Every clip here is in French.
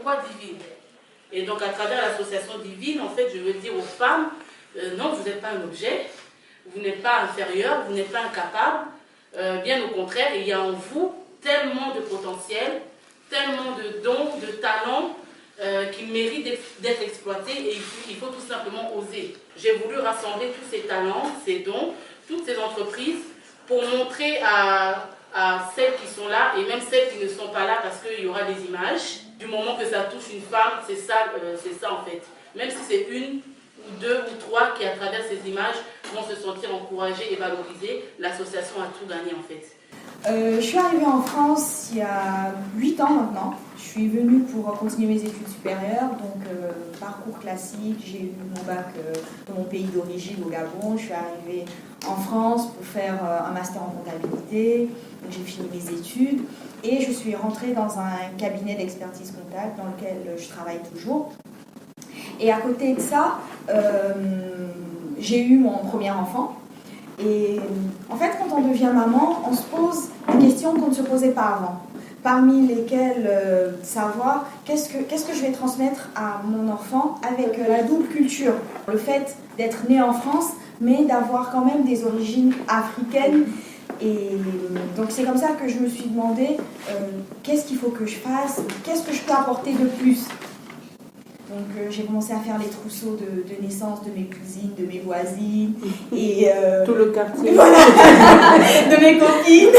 pourquoi Divine? Et donc à travers l'association Divine, en fait, je veux dire aux femmes, non, vous n'êtes pas un objet, vous n'êtes pas inférieur, vous n'êtes pas incapable, bien au contraire, il y a en vous tellement de potentiel, tellement de dons, de talents qui méritent d'être exploités et il faut tout simplement oser. J'ai voulu rassembler tous ces talents, ces dons, toutes ces entreprises pour montrer à celles qui sont là et même celles qui ne sont pas là parce qu'il y aura des images. Du moment que ça touche une femme, c'est ça en fait. Même si c'est une ou deux ou trois qui, à travers ces images, vont se sentir encouragées et valorisées, l'association a tout gagné en fait. Je suis arrivée en France il y a 8 ans maintenant. Je suis venue pour continuer mes études supérieures, donc parcours classique. J'ai eu mon bac dans mon pays d'origine, au Gabon. Je suis arrivée en France pour faire un master en comptabilité. J'ai fini mes études et je suis rentrée dans un cabinet d'expertise comptable dans lequel je travaille toujours. Et à côté de ça, j'ai eu mon premier enfant. Et en fait, quand on devient maman, on se pose des questions qu'on ne se posait pas avant. Parmi lesquelles savoir qu'est-ce que je vais transmettre à mon enfant avec la double culture. Le fait d'être né en France, mais d'avoir quand même des origines africaines. Et donc c'est comme ça que je me suis demandé qu'est-ce qu'il faut que je fasse, qu'est-ce que je peux apporter de plus. Donc j'ai commencé à faire les trousseaux de naissance de mes cousines, de mes voisines et tout le quartier. Voilà, de mes copines.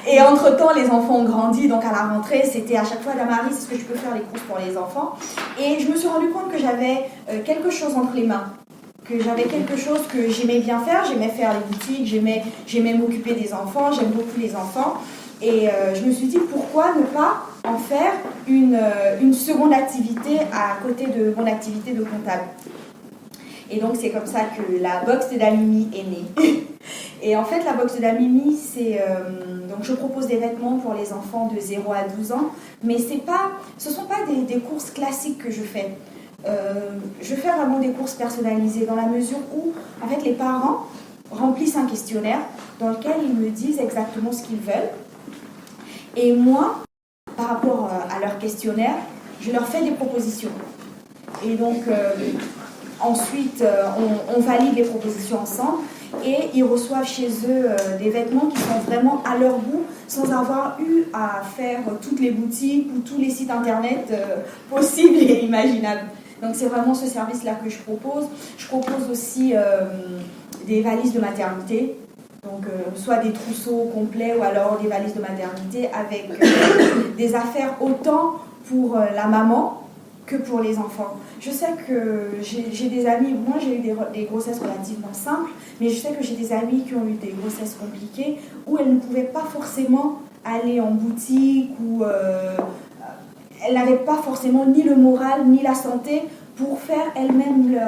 Et entre-temps, les enfants ont grandi, donc à la rentrée, c'était à chaque fois Damari, est-ce que je peux faire les courses pour les enfants? Et je me suis rendu compte que j'avais quelque chose entre les mains, que j'avais quelque chose que j'aimais bien faire. J'aimais faire les boutiques, j'aimais m'occuper des enfants, j'aime beaucoup les enfants. Et je me suis dit, pourquoi ne pas en faire une seconde activité à côté de mon activité de comptable. Et donc c'est comme ça que la box de Damimi est née. Et en fait la box de Damimi, c'est donc je propose des vêtements pour les enfants de 0 à 12 ans, mais ce ne sont pas des courses classiques que je fais. Je fais vraiment des courses personnalisées dans la mesure où en fait les parents remplissent un questionnaire dans lequel ils me disent exactement ce qu'ils veulent. Et moi, par rapport à leur questionnaire, je leur fais des propositions. Et donc, ensuite, on valide les propositions ensemble et ils reçoivent chez eux des vêtements qui sont vraiment à leur goût sans avoir eu à faire toutes les boutiques ou tous les sites internet possibles et imaginables. Donc, c'est vraiment ce service-là que je propose. Je propose aussi des valises de maternité. Donc, soit des trousseaux complets ou alors des valises de maternité avec des affaires autant pour la maman que pour les enfants. Je sais que j'ai des amis, moi j'ai eu des grossesses relativement simples, mais je sais que j'ai des amis qui ont eu des grossesses compliquées où elles ne pouvaient pas forcément aller en boutique ou elles n'avaient pas forcément ni le moral ni la santé pour faire elles-mêmes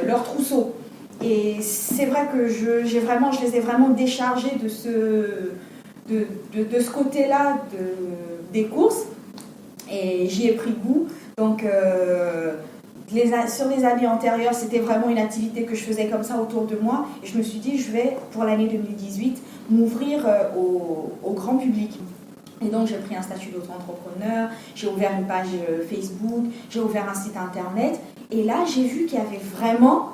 leur trousseau. Et c'est vrai que je les ai vraiment déchargées de ce côté-là des courses et j'y ai pris goût. Donc sur les années antérieures, c'était vraiment une activité que je faisais comme ça autour de moi et je me suis dit je vais pour l'année 2018 m'ouvrir au grand public. Et donc j'ai pris un statut d'auto-entrepreneur, j'ai ouvert une page Facebook, j'ai ouvert un site internet et là j'ai vu qu'il y avait vraiment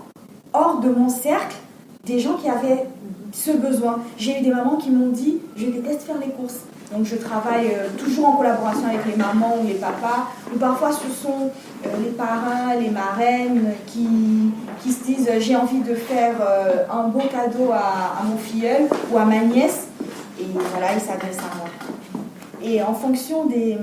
hors de mon cercle, des gens qui avaient ce besoin. J'ai eu des mamans qui m'ont dit « je déteste faire les courses ». Donc je travaille toujours en collaboration avec les mamans ou les papas, ou parfois ce sont les parrains, les marraines qui se disent « j'ai envie de faire un beau cadeau à mon filleul ou à ma nièce ». Et voilà, ils s'adressent à moi. Et en fonction des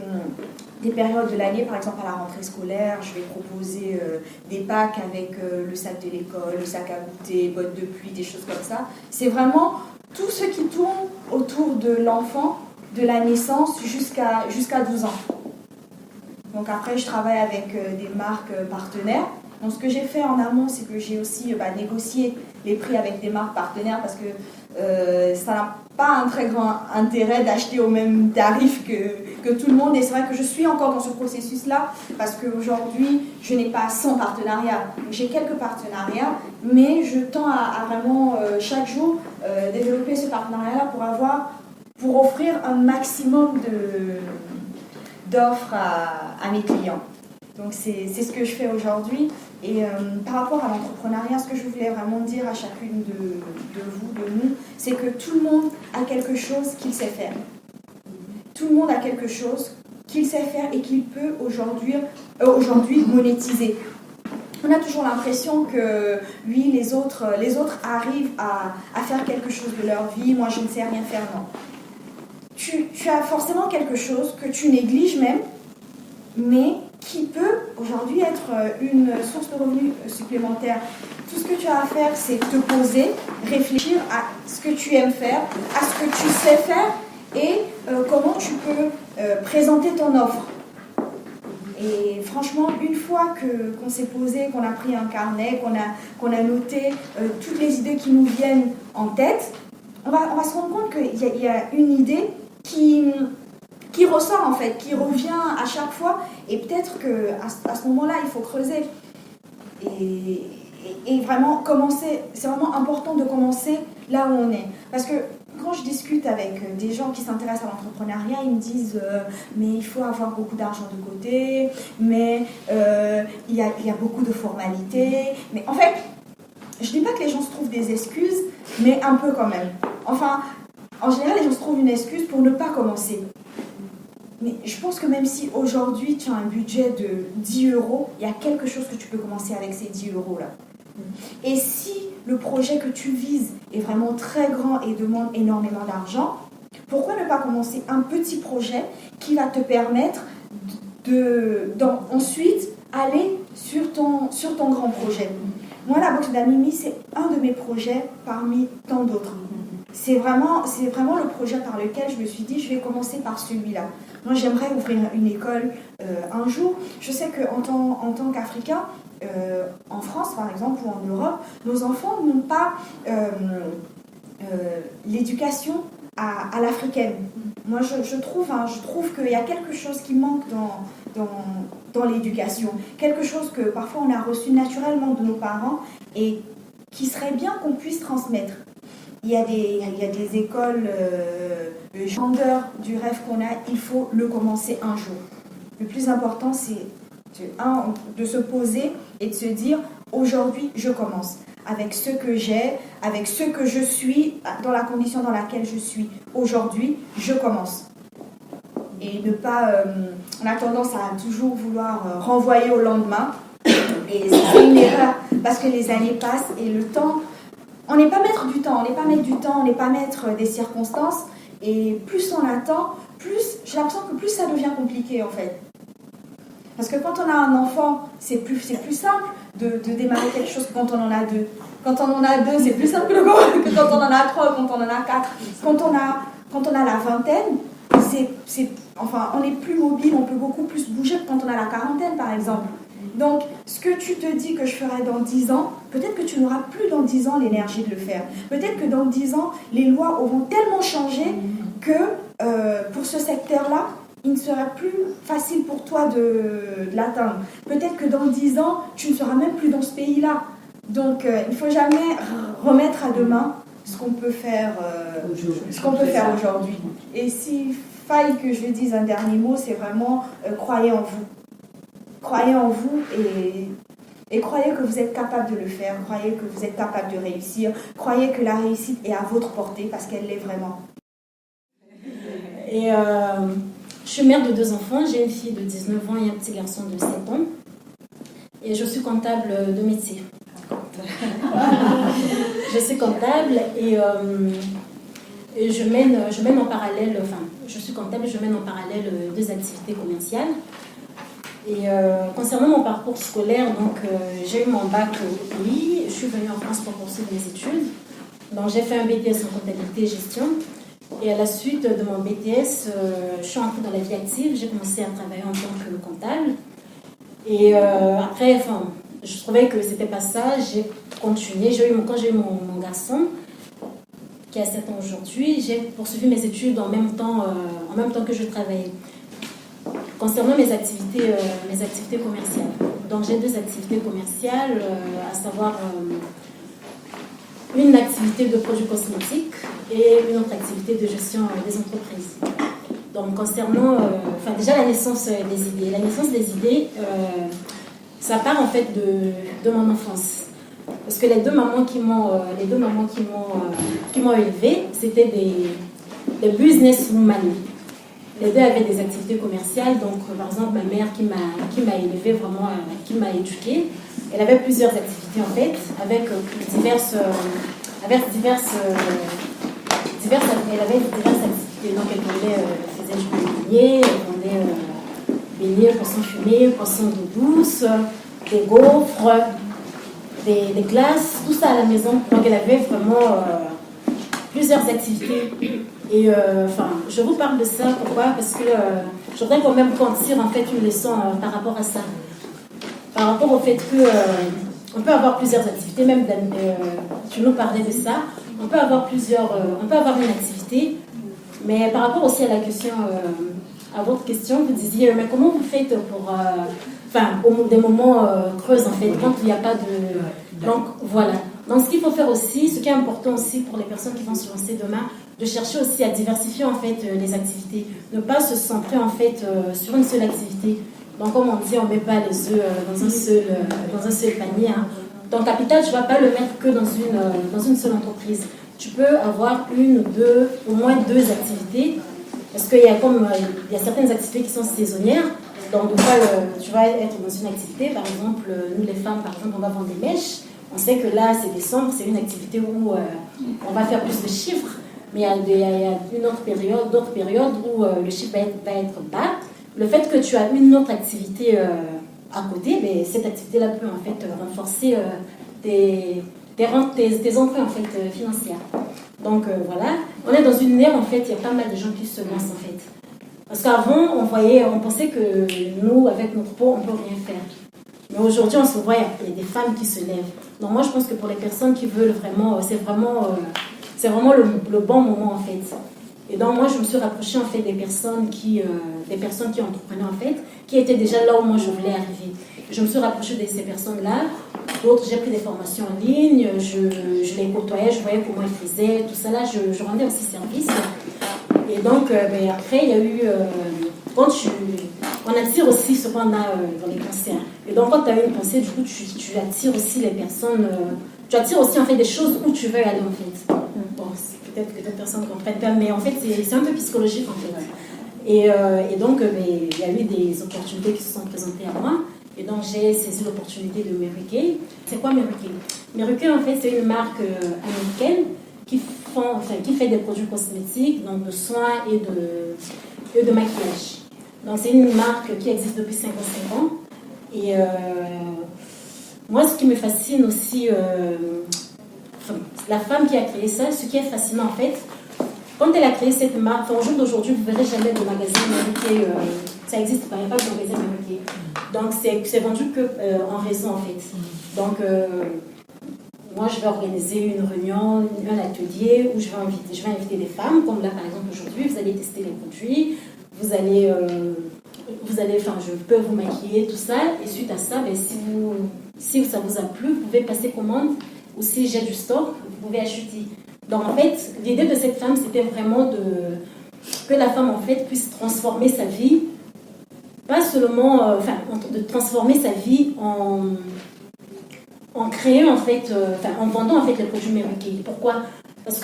périodes de l'année, par exemple à la rentrée scolaire, je vais proposer des packs avec le sac de l'école, le sac à goûter, bottes de pluie, des choses comme ça. C'est vraiment tout ce qui tourne autour de l'enfant, de la naissance jusqu'à 12 ans. Donc après, je travaille avec des marques partenaires. Donc ce que j'ai fait en amont, c'est que j'ai aussi négocié les prix avec des marques partenaires parce que ça n'a pas un très grand intérêt d'acheter au même tarif que tout le monde. Et c'est vrai que je suis encore dans ce processus-là parce qu'aujourd'hui, je n'ai pas 100 partenariats. J'ai quelques partenariats, mais je tends à vraiment chaque jour développer ce partenariat-là pour offrir un maximum d'offres à mes clients. Donc c'est ce que je fais aujourd'hui. Et par rapport à l'entrepreneuriat, ce que je voulais vraiment dire à chacune de vous, de nous, c'est que tout le monde a quelque chose qu'il sait faire. Tout le monde a quelque chose qu'il sait faire et qu'il peut aujourd'hui monétiser. On a toujours l'impression que, oui, les autres arrivent à faire quelque chose de leur vie, moi je ne sais rien faire, non. Tu as forcément quelque chose que tu négliges même, mais qui peut aujourd'hui être une source de revenus supplémentaire. Tout ce que tu as à faire, c'est te poser, réfléchir à ce que tu aimes faire, à ce que tu sais faire et comment tu peux présenter ton offre. Et franchement, une fois qu'on s'est posé, qu'on a pris un carnet, qu'on a noté toutes les idées qui nous viennent en tête, on va se rendre compte qu'il y a une idée qui ressort en fait, qui revient à chaque fois, et peut-être qu'à ce moment-là, il faut creuser. Et vraiment commencer, c'est vraiment important de commencer là où on est. Parce que quand je discute avec des gens qui s'intéressent à l'entrepreneuriat, ils me disent mais il faut avoir beaucoup d'argent de côté, mais il y a beaucoup de formalités. Mais en fait, je ne dis pas que les gens se trouvent des excuses, mais un peu quand même. Enfin, en général, les gens se trouvent une excuse pour ne pas commencer. Mais je pense que même si aujourd'hui tu as un budget de 10 euros, il y a quelque chose que tu peux commencer avec ces 10 euros-là. Et si le projet que tu vises est vraiment très grand et demande énormément d'argent, pourquoi ne pas commencer un petit projet qui va te permettre ensuite aller sur ton grand projet. Moi, la boxe d'Amimi, c'est un de mes projets parmi tant d'autres. C'est vraiment le projet par lequel je me suis dit, je vais commencer par celui-là. Moi, j'aimerais ouvrir une école un jour. Je sais qu'en tant qu'Africain, en France, par exemple, ou en Europe, nos enfants n'ont pas l'éducation à l'africaine. Moi, je trouve qu'il y a quelque chose qui manque dans l'éducation. Quelque chose que parfois on a reçu naturellement de nos parents et qui serait bien qu'on puisse transmettre. Il y a des écoles, le grandeur du rêve qu'on a, il faut le commencer un jour. Le plus important, c'est de se poser et de se dire, aujourd'hui, je commence. Avec ce que j'ai, avec ce que je suis, dans la condition dans laquelle je suis aujourd'hui, je commence. Et ne pas... on a tendance à toujours vouloir renvoyer au lendemain. Et c'est une erreur, parce que les années passent et le temps... On n'est pas maître du temps, on n'est pas maître des circonstances. Et plus on attend, plus j'ai l'impression que plus ça devient compliqué en fait. Parce que quand on a un enfant, c'est plus simple de démarrer quelque chose que quand on en a deux. Quand on en a deux, c'est plus simple que quand on en a trois, quand on en a quatre. Quand on a la vingtaine, on est plus mobile, on peut beaucoup plus bouger que quand on a la quarantaine par exemple. Donc, ce que tu te dis que je ferai dans 10 ans, peut-être que tu n'auras plus dans 10 ans l'énergie de le faire. Peut-être que dans 10 ans, les lois auront tellement changé que pour ce secteur-là, il ne sera plus facile pour toi de l'atteindre. Peut-être que dans 10 ans, tu ne seras même plus dans ce pays-là. Donc, il ne faut jamais remettre à demain ce qu'on peut faire aujourd'hui. Et s'il faille que je dise un dernier mot, c'est vraiment croyez en vous. Croyez en vous et croyez que vous êtes capable de le faire, croyez que vous êtes capable de réussir, croyez que la réussite est à votre portée parce qu'elle l'est vraiment. Et je suis mère de 2 enfants, j'ai une fille de 19 ans et un petit garçon de 7 ans. Et je suis comptable de métier. Je suis comptable et je mène en parallèle, je suis comptable et je mène en parallèle 2 activités commerciales. Et concernant mon parcours scolaire, donc j'ai eu mon bac au pays, je suis venue en France pour poursuivre mes études. Donc j'ai fait un BTS en comptabilité et gestion. Et à la suite de mon BTS, je suis entrée dans la vie active, j'ai commencé à travailler en tant que comptable. Et après, je trouvais que c'était pas ça, j'ai continué. Quand j'ai eu mon garçon, qui a 7 ans aujourd'hui, j'ai poursuivi mes études en même temps que je travaillais. Concernant mes activités commerciales, donc j'ai 2 activités commerciales, à savoir une activité de produits cosmétiques et une autre activité de gestion des entreprises. Donc, concernant, déjà la naissance des idées. La naissance des idées, ça part en fait de mon enfance. Parce que les deux mamans qui m'ont élevée, c'était des businesswomen. Les deux avaient des activités commerciales. Donc, par exemple, ma mère qui m'a élevée vraiment, qui m'a éduquée, elle avait plusieurs activités en fait, avec diverses activités. Donc, elle faisait du beignet, elle vendait beignets, poissons fumés, poissons d'eau douce, des gaufres, des glaces, tout ça à la maison. Donc, elle avait vraiment plusieurs activités. Et je vous parle de ça, pourquoi? Parce que je voudrais quand même qu'on tire en fait une leçon par rapport à ça. Par rapport au fait que on peut avoir plusieurs activités, même tu nous parlais de ça. On peut avoir une activité, mais par rapport aussi à la question, à votre question, vous disiez, mais comment vous faites pour, des moments creux en fait, quand il n'y a pas de, donc voilà. Donc ce qu'il faut faire aussi, ce qui est important aussi pour les personnes qui vont se lancer demain, de chercher aussi à diversifier en fait les activités, ne pas se centrer en fait sur une seule activité. Donc comme on dit, on ne met pas les œufs dans un seul panier. Hein. Ton capital, tu ne vas pas le mettre que dans une seule entreprise. Tu peux avoir au moins deux activités, parce qu'il y a certaines activités qui sont saisonnières. Donc, de fois, tu vas être dans une activité, par exemple, nous les femmes, par exemple, on va vendre des mèches. On sait que là, c'est décembre, c'est une activité où on va faire plus de chiffres, mais il y a d'autres périodes où le chiffre va être bas. Le fait que tu as une autre activité à côté, mais cette activité-là peut en fait renforcer tes entrées en fait financières. Donc voilà, on est dans une ère en fait, il y a pas mal de gens qui se lancent en fait. Parce qu'avant, on pensait que nous, avec notre peau, on ne peut rien faire. Mais aujourd'hui, on se voit, il y a des femmes qui se lèvent. Donc moi, je pense que pour les personnes qui veulent vraiment, c'est vraiment le bon moment en fait. Et donc moi, je me suis rapprochée en fait des personnes qui entreprenaient en fait, qui étaient déjà là où moi je voulais arriver. Je me suis rapprochée de ces personnes-là. D'autres, j'ai pris des formations en ligne, je les côtoyais, je voyais comment ils faisaient, tout ça là, je rendais aussi service. Et donc, après, il y a eu... on attire aussi ce qu'on a dans les pensées. Hein. Et donc, quand tu as une pensée, du coup, tu attires aussi les personnes... tu attires aussi, en fait, des choses où tu veux aller, en fait. Bon, peut-être que d'autres personnes ne comprennent pas, mais en fait, c'est un peu psychologique, en fait. Et donc, il y a eu des opportunités qui se sont présentées à moi. Et donc, j'ai saisi l'opportunité de Mary Kay. C'est quoi Mary Kay? Mary Kay, en fait, c'est une marque américaine qui fait des produits cosmétiques, donc de soins et de maquillage. Donc, c'est une marque qui existe depuis 55 ans. Et moi, ce qui me fascine aussi, la femme qui a créé ça, ce qui est fascinant, en fait, quand elle a créé cette marque, au jour d'aujourd'hui, vous ne verrez jamais de magasin Mary Kay. Ça existe pas, il n'y a pas de magasin Mary Kay. Donc, c'est vendu qu'en réseau, en fait. Donc, moi, je vais organiser une réunion, un atelier où je vais inviter des femmes, comme là, par exemple, aujourd'hui, vous allez tester les produits, vous allez, je peux vous maquiller, tout ça, et suite à ça, si ça vous a plu, vous pouvez passer commande, ou si j'ai du stock, vous pouvez acheter. Donc, en fait, l'idée de cette femme, c'était vraiment que la femme, en fait, puisse transformer sa vie, pas seulement, de transformer sa vie en créant, en fait, en vendant, en fait, les produits Mary Kay. Pourquoi? Parce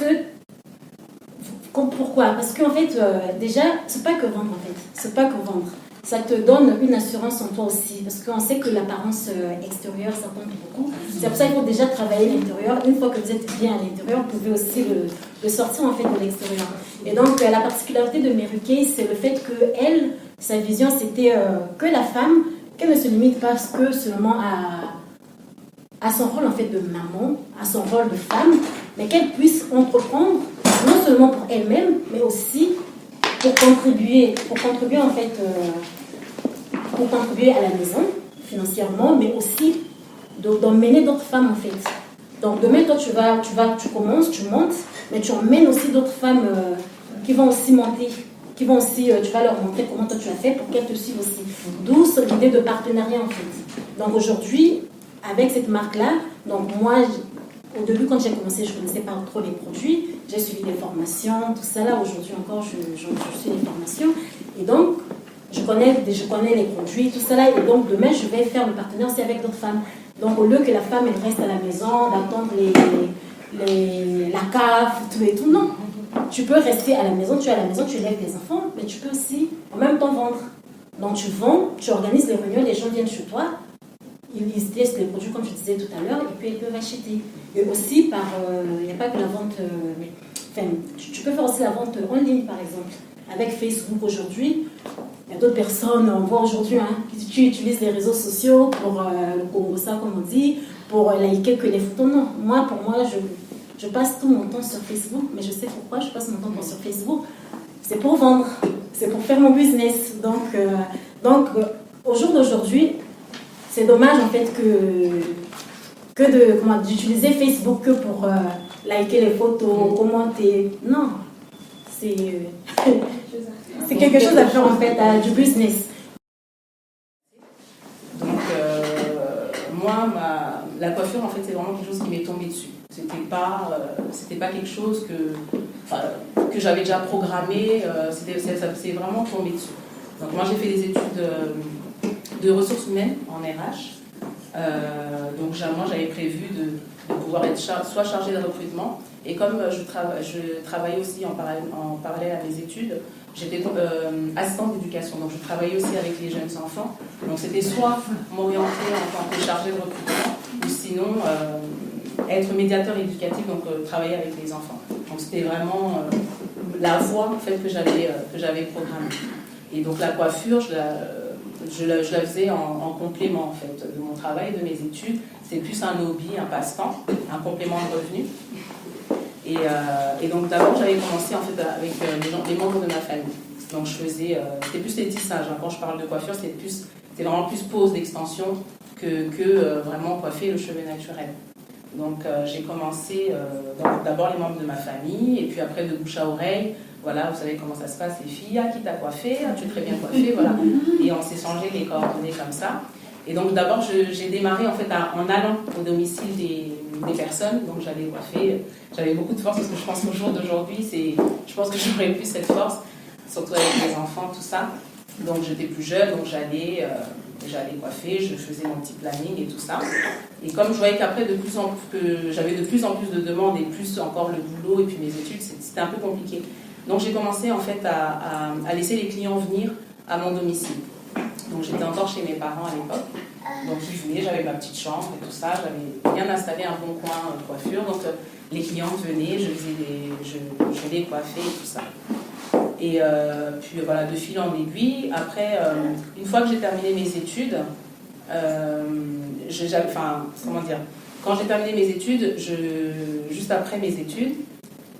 qu'en fait, déjà, c'est pas que vendre, en fait. C'est pas que vendre. Ça te donne une assurance en toi aussi. Parce qu'on sait que l'apparence extérieure, ça compte beaucoup. C'est pour ça qu'il faut déjà travailler l'intérieur. Une fois que vous êtes bien à l'intérieur, vous pouvez aussi le sortir, en fait, de l'extérieur. Et donc, la particularité de Mary Kay, c'est le fait qu'elle, sa vision, c'était que la femme, qu'elle ne se limite pas que seulement à son rôle, en fait, de maman, à son rôle de femme, mais qu'elle puisse entreprendre, non seulement pour elle-même, mais aussi pour contribuer en fait, pour contribuer à la maison, financièrement, mais aussi d'emmener d'autres femmes, en fait. Donc, demain, toi, tu commences, tu montes, mais tu emmènes aussi d'autres femmes qui vont aussi monter, tu vas leur montrer comment toi tu as fait pour qu'elles te suivent aussi. D'où l'idée de partenariat, en fait. Donc, aujourd'hui, avec cette marque-là, donc moi, au début, quand j'ai commencé, je ne connaissais pas trop les produits. J'ai suivi des formations, tout ça. Là, aujourd'hui encore, je suis des formations. Et donc, je connais les produits, tout ça. Là, et donc, demain, je vais faire le partenaire aussi avec d'autres femmes. Donc, au lieu que la femme, elle reste à la maison, d'attendre la CAF, tout et tout, non. Tu peux rester à la maison, tu es à la maison, tu élèves tes enfants, mais tu peux aussi, en même temps, vendre. Donc, tu vends, tu organises les réunions, les gens viennent chez toi. Ils testent les produits, comme je disais tout à l'heure, et puis ils peuvent acheter. Et aussi, il n'y a pas que la vente... tu peux faire aussi la vente en ligne, par exemple. Avec Facebook aujourd'hui, il y a d'autres personnes, on voit aujourd'hui, qui utilisent les réseaux sociaux pour le Congo, ça, comme on dit, pour liker que les photos. Non, pour moi, je passe tout mon temps sur Facebook, mais je sais pourquoi je passe mon temps sur Facebook. C'est pour vendre, c'est pour faire mon business. Donc au jour d'aujourd'hui, c'est dommage en fait d'utiliser Facebook que pour liker les photos, commenter. Non, c'est quelque chose à faire en fait, du business. Donc moi, la coiffure en fait c'est vraiment quelque chose qui m'est tombé dessus. C'était pas quelque chose que j'avais déjà programmé. C'est vraiment tombé dessus. Donc moi j'ai fait des études de ressources humaines en RH. Donc moi j'avais prévu de pouvoir être soit chargée de recrutement, et comme je travaillais aussi en parallèle à mes études, j'étais assistante d'éducation, donc je travaillais aussi avec les jeunes enfants. Donc c'était soit m'orienter en tant que chargée de recrutement, ou sinon être médiateur éducatif, donc travailler avec les enfants. Donc c'était vraiment la voie en fait que j'avais programmée. Et donc la coiffure, je la faisais en complément en fait de mon travail, de mes études. C'est plus un hobby, un passe-temps, un complément de revenu. Et donc d'abord j'avais commencé en fait avec les membres de ma famille. Donc je faisais, c'était plus les tissages. Quand je parle de coiffure, c'était vraiment plus pose d'extension que vraiment coiffer le cheveu naturel. Donc j'ai commencé d'abord les membres de ma famille, et puis après de bouche à oreille. Voilà, vous savez comment ça se passe, les filles, qui t'a coiffé, tu es très bien coiffée, voilà. Et on s'est changé les coordonnées comme ça. Et donc d'abord, j'ai démarré en fait en allant au domicile des personnes, donc j'allais coiffer. J'avais beaucoup de force parce que je pense qu'au jour d'aujourd'hui, je pense que j'aurais plus cette force, surtout avec les enfants, tout ça. Donc j'étais plus jeune, donc j'allais coiffer, je faisais mon petit planning et tout ça. Et comme je voyais qu'après, j'avais de plus en plus de demandes et plus encore le boulot et puis mes études, c'était un peu compliqué. Donc j'ai commencé en fait à laisser les clients venir à mon domicile. Donc j'étais encore chez mes parents à l'époque. Donc ils venaient, j'avais ma petite chambre et tout ça, j'avais bien installé un bon coin coiffure. Donc les clients venaient, je les coiffais et tout ça. Et puis voilà, de fil en aiguille. Après, une fois que j'ai terminé mes études, quand j'ai terminé mes études, juste après mes études,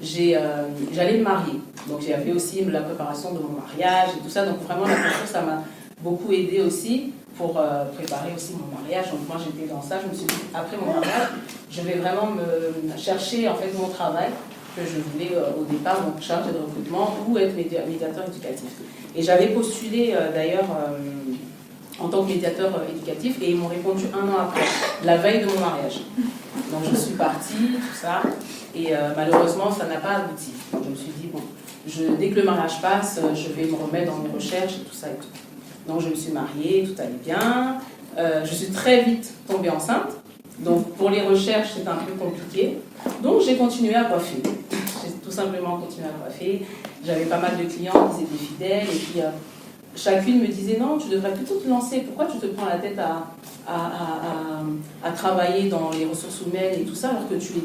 j'allais me marier. Donc j'ai fait aussi la préparation de mon mariage et tout ça. Donc vraiment la coiffure, ça m'a beaucoup aidé aussi pour préparer aussi mon mariage. Donc moi j'étais dans ça, je me suis dit après mon mariage, je vais vraiment me chercher en fait mon travail que je voulais au départ, donc chargée de recrutement ou être médiateur éducatif. Et j'avais postulé d'ailleurs en tant que médiateur éducatif, et ils m'ont répondu 1 an après, la veille de mon mariage. Donc je suis partie, tout ça, et malheureusement ça n'a pas abouti. Donc je me suis dit, bon, dès que le mariage passe, je vais me remettre dans mes recherches et tout ça et tout. Donc je me suis mariée, tout allait bien. Je suis très vite tombée enceinte. Donc pour les recherches, c'était un peu compliqué. Donc j'ai continué à coiffer. J'ai tout simplement continué à coiffer. J'avais pas mal de clients qui étaient fidèles. Et puis chacune me disait, non, tu devrais plutôt te lancer. Pourquoi tu te prends la tête à travailler dans les ressources humaines et tout ça, alors que tu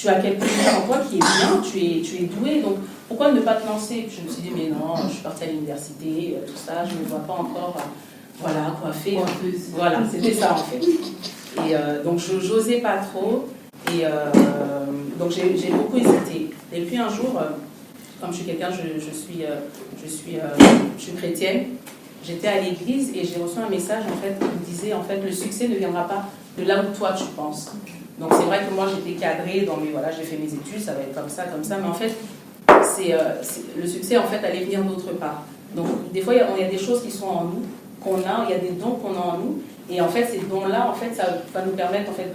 as quelque chose en toi qui est bien, tu es doué. Donc pourquoi ne pas te lancer? Je me suis dit, mais non, je suis partie à l'université, tout ça, je ne me vois pas encore coiffer. Voilà, c'était ça en fait. Et donc j'osais pas trop, et donc j'ai beaucoup hésité. Et puis un jour, comme je suis quelqu'un, je suis chrétienne, j'étais à l'église et j'ai reçu un message en fait qui me disait en fait le succès ne viendra pas de là où toi tu penses. Donc c'est vrai que moi j'étais cadrée dans j'ai fait mes études, ça va être comme ça, mais en fait le succès en fait allait venir d'autre part. Donc des fois il y a des choses qui sont en nous, il y a des dons qu'on a en nous. Et en fait, ces dons-là, en fait, ça va nous permettre en fait,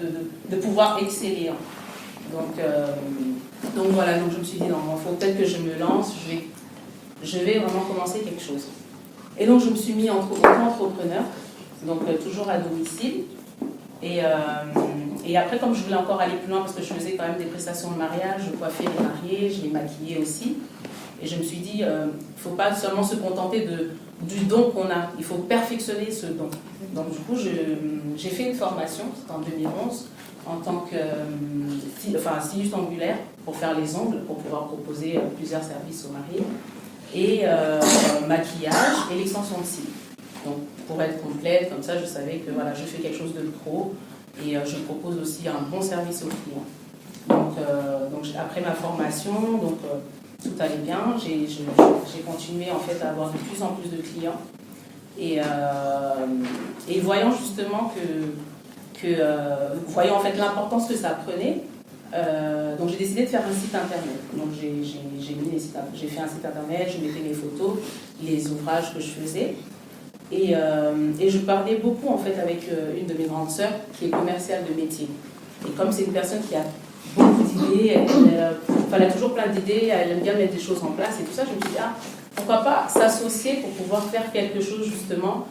de pouvoir exceller. Donc voilà, donc je me suis dit, non, il faut peut-être que je me lance, je vais vraiment commencer quelque chose. Et donc je me suis mis en entrepreneur, donc toujours à domicile. Et après, comme je voulais encore aller plus loin, parce que je faisais quand même des prestations de mariage, je coiffais les mariés, je les maquillais aussi. Et je me suis dit, il ne faut pas seulement se contenter du don qu'on a, il faut perfectionner ce don. Donc du coup, j'ai fait une formation, c'était en 2011, en tant que styliste angulaire pour faire les ongles, pour pouvoir proposer plusieurs services aux mariés, et maquillage et l'extension de cils. Donc pour être complète, comme ça je savais que voilà, je fais quelque chose de pro et je propose aussi un bon service aux clients. Donc après ma formation, tout allait bien, j'ai continué en fait à avoir de plus en plus de clients et voyant justement voyant en fait l'importance que ça prenait, donc j'ai décidé de faire un site internet. Donc j'ai fait un site internet, je mettais les photos, les ouvrages que je faisais. Et je parlais beaucoup en fait avec une de mes grandes sœurs qui est commerciale de métier. Et comme c'est une personne qui a beaucoup d'idées, elle a toujours plein d'idées, elle aime bien mettre des choses en place et tout ça, je me suis dit, pourquoi pas s'associer pour pouvoir faire quelque chose justement,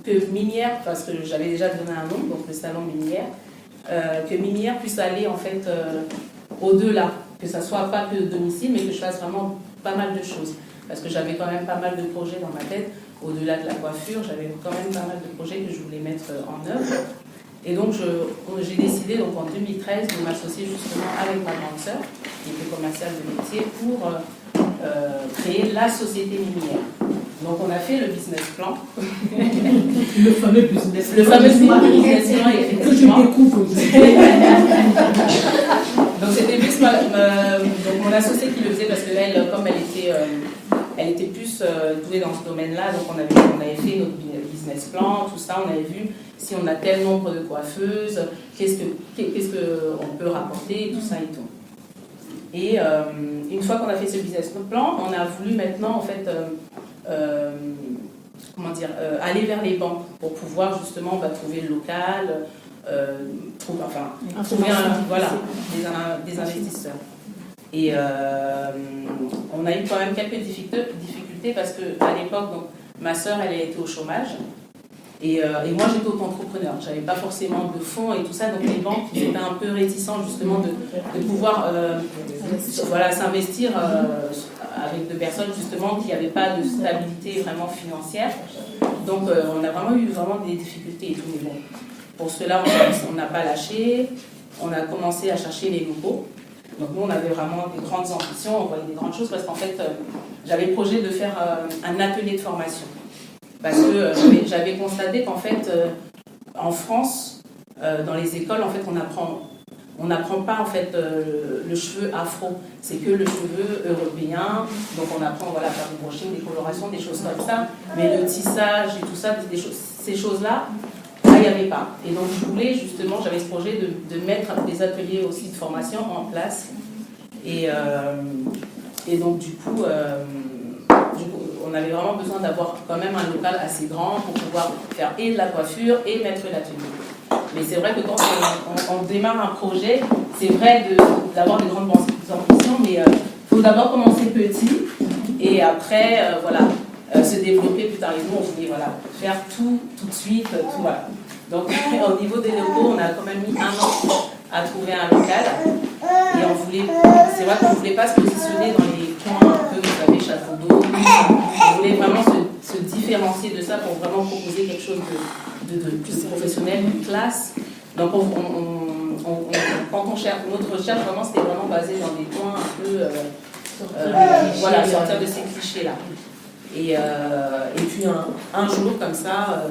que Minière, parce que j'avais déjà donné un nom, donc le salon Minière, que Minière puisse aller en fait au-delà, que ça soit pas que domicile, mais que je fasse vraiment pas mal de choses. Parce que j'avais quand même pas mal de projets dans ma tête, au-delà de la coiffure, j'avais quand même pas mal de projets que je voulais mettre en œuvre. Et donc j'ai décidé donc, en 2013 de m'associer justement avec ma grande sœur, qui était commerciale de métier, pour créer la société minière. Donc on a fait le business plan. Le fameux business plan. Le fameux business plan, effectivement. Que je découvre aujourd'hui. Donc c'était plus donc mon associée qui le faisait parce que là, comme elle était plus douée dans ce domaine-là, donc on avait fait notre business plan, tout ça, on avait vu si on a tel nombre de coiffeuses, qu'est-ce qu'on peut rapporter, tout ça et tout. Et une fois qu'on a fait ce business plan, on a voulu maintenant en fait aller vers les banques pour pouvoir justement trouver le local, trouver des investisseurs. Et on a eu quand même quelques difficultés parce qu'à l'époque, donc, ma sœur, elle était au chômage et moi, j'étais auto-entrepreneur. Je n'avais pas forcément de fonds et tout ça, donc les banques étaient un peu réticents justement de pouvoir s'investir avec des personnes justement qui n'avaient pas de stabilité vraiment financière. Donc on a vraiment eu des difficultés et tout. Mais bon, pour cela, on n'a pas lâché. On a commencé à chercher les locaux. Donc nous, on avait vraiment des grandes ambitions, on voyait des grandes choses parce qu'en fait, j'avais le projet de faire un atelier de formation. Parce que j'avais constaté qu'en fait, en France, dans les écoles, en fait, on n'apprend pas en fait le cheveu afro, c'est que le cheveu européen. Donc on apprend à faire du brushing, des colorations, des choses comme ça. Mais le tissage et tout ça, ces choses-là, il n'y avait pas. Et donc je voulais justement, j'avais ce projet de mettre des ateliers aussi de formation en place. Et donc du coup, on avait vraiment besoin d'avoir quand même un local assez grand pour pouvoir faire et de la coiffure et mettre l'atelier. Mais c'est vrai que quand on démarre un projet, c'est vrai d'avoir des grandes ambitions, mais il faut d'abord commencer petit et après, se développer plus tard. Et nous, on voulait faire tout de suite, tout voilà. Donc au niveau des locaux, on a quand même mis 1 an à trouver un local. Et c'est vrai qu'on ne voulait pas se positionner dans les coins un peu, vous savez, château d'eau. On voulait vraiment se différencier de ça pour vraiment proposer quelque chose de plus professionnel, de classe. Donc quand on cherche, notre recherche vraiment, c'était vraiment basé dans des coins un peu, sortir de ces clichés-là. Et puis un jour comme ça,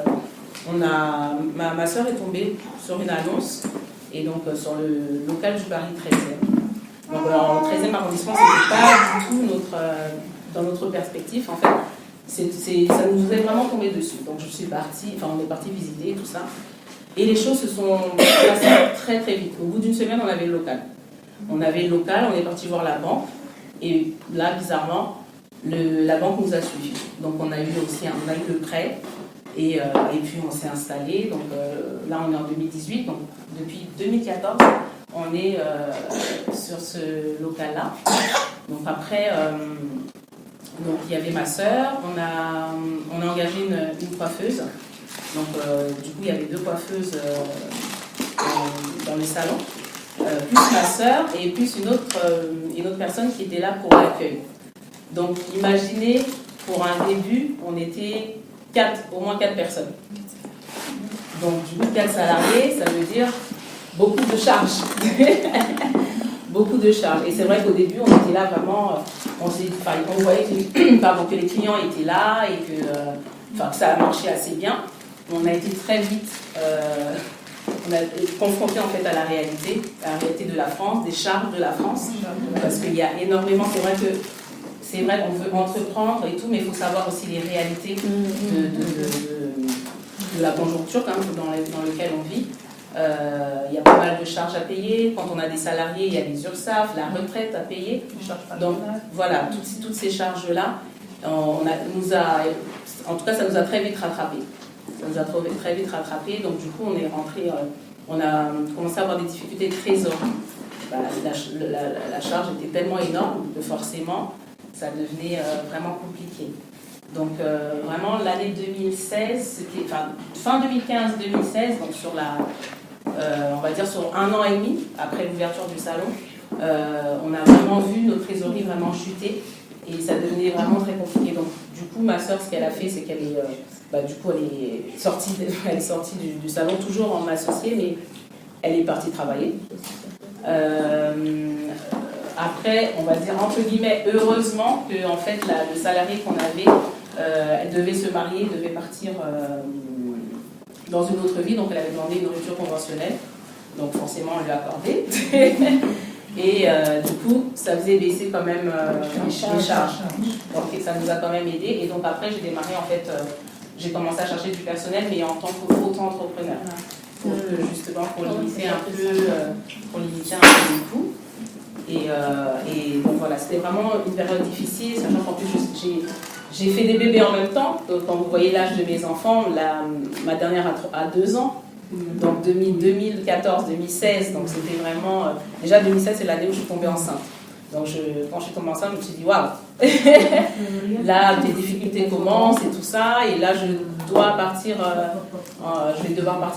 ma soeur est tombée sur une annonce, et donc sur le local du Paris 13e. Donc en 13e arrondissement, c'était pas du tout dans notre perspective, en fait. Ça nous est vraiment tombé dessus. Donc on est parti visiter tout ça. Et les choses se sont passées très très vite. Au bout d'une semaine, on avait le local. On est parti voir la banque, et là, bizarrement, la banque nous a suivis. Donc on a eu le prêt. Et puis on s'est installé, donc là on est en 2018, donc depuis 2014, on est sur ce local-là. Donc après, donc il y avait ma sœur, on a engagé une coiffeuse. Donc du coup, il y avait 2 coiffeuses dans le salon, plus ma sœur et plus une autre personne qui était là pour l'accueil. Donc imaginez, pour un début, on était au moins 4 personnes. Donc du coup, 4 salariés, ça veut dire beaucoup de charges. Beaucoup de charges. Et c'est vrai qu'au début, on était là vraiment, on voyait que les clients étaient là et que ça a marché assez bien. On a été très vite confrontés en fait à la réalité de la France, des charges de la France. Parce qu'il y a énormément, c'est vrai qu'on veut entreprendre et tout, mais il faut savoir aussi les réalités de la conjoncture dans laquelle on vit. Il y a pas mal de charges à payer. Quand on a des salariés, il y a les URSSAF, la retraite à payer. Donc voilà, toutes ces charges-là, en tout cas, ça nous a très vite rattrapés. Donc du coup, on est rentré, on a commencé à avoir des difficultés de trésorerie. La charge était tellement énorme que forcément, ça devenait vraiment compliqué. Donc vraiment l'année 2016, c'était fin 2015-2016, donc sur on va dire sur 1 an et demi après l'ouverture du salon, on a vraiment vu notre trésorerie vraiment chuter et ça devenait vraiment très compliqué. Donc du coup, ma soeur, ce qu'elle a fait, c'est qu'elle est, elle est sortie du salon, toujours en associée, mais elle est partie travailler. Après, on va dire entre guillemets, heureusement que en fait le salarié qu'on avait, elle devait se marier, devait partir dans une autre vie, donc elle avait demandé une rupture conventionnelle, donc forcément on lui a accordé. Et du coup, ça faisait baisser quand même les charges. Donc ça nous a quand même aidé. Et donc après, j'ai démarré en fait, j'ai commencé à chercher du personnel, mais en tant qu'auto-entrepreneur. Justement pour limiter un peu les coûts. Et donc voilà, c'était vraiment une période difficile, sachant qu'en plus j'ai fait des bébés en même temps. Donc, quand vous voyez l'âge de mes enfants, ma dernière a 2 ans. Donc 2014-2016, donc c'était vraiment... déjà 2016, c'est l'année où je suis tombée enceinte. Donc quand je suis tombée enceinte, je me suis dit, waouh, là, les difficultés commencent et tout ça. Et là, je vais devoir partir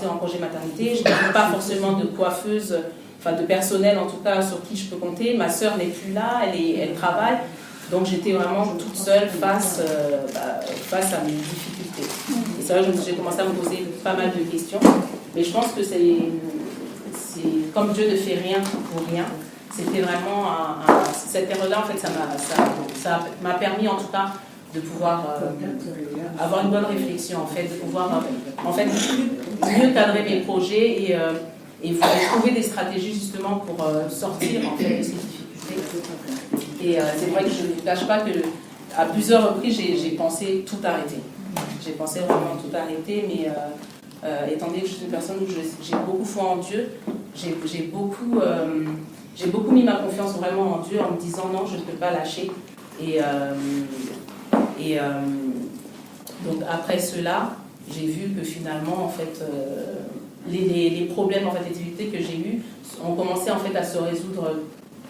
en congé maternité. Je n'ai pas forcément de coiffeuse, de personnel en tout cas, sur qui je peux compter. Ma sœur n'est plus là, elle travaille. Donc j'étais vraiment toute seule face à mes difficultés. Et c'est vrai que j'ai commencé à me poser pas mal de questions. Mais je pense que c'est comme Dieu ne fait rien pour rien. C'était vraiment cette période-là, en fait, ça m'a permis en tout cas de pouvoir avoir une bonne réflexion, en fait, de pouvoir mieux cadrer mes projets et trouver des stratégies justement pour sortir en fait de ces difficultés. Et c'est vrai que je ne vous cache pas qu'à plusieurs reprises, j'ai pensé tout arrêter. J'ai pensé vraiment tout arrêter, mais étant donné que je suis une personne où j'ai beaucoup foi en Dieu, j'ai beaucoup mis ma confiance vraiment en Dieu en me disant non, je ne peux pas lâcher. Donc après cela, j'ai vu que finalement, en fait, les problèmes, en fait, les difficultés que j'ai eues ont commencé en fait à se résoudre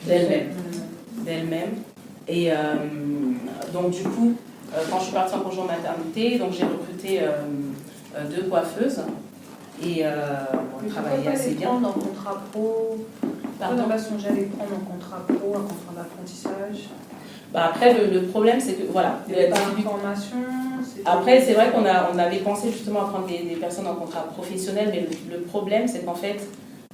d'elles-mêmes. Et donc du coup, quand je suis partie en congé maternité, donc j'ai recruté 2 coiffeuses et on travaillait assez bien. Prendre en contrat pro, pardon, pas songé à les prendre en contrat pro, un contrat d'apprentissage. Après le problème c'est que voilà. Après c'est vrai qu'on avait pensé justement à prendre des personnes en contrat professionnel, mais le problème c'est qu'en fait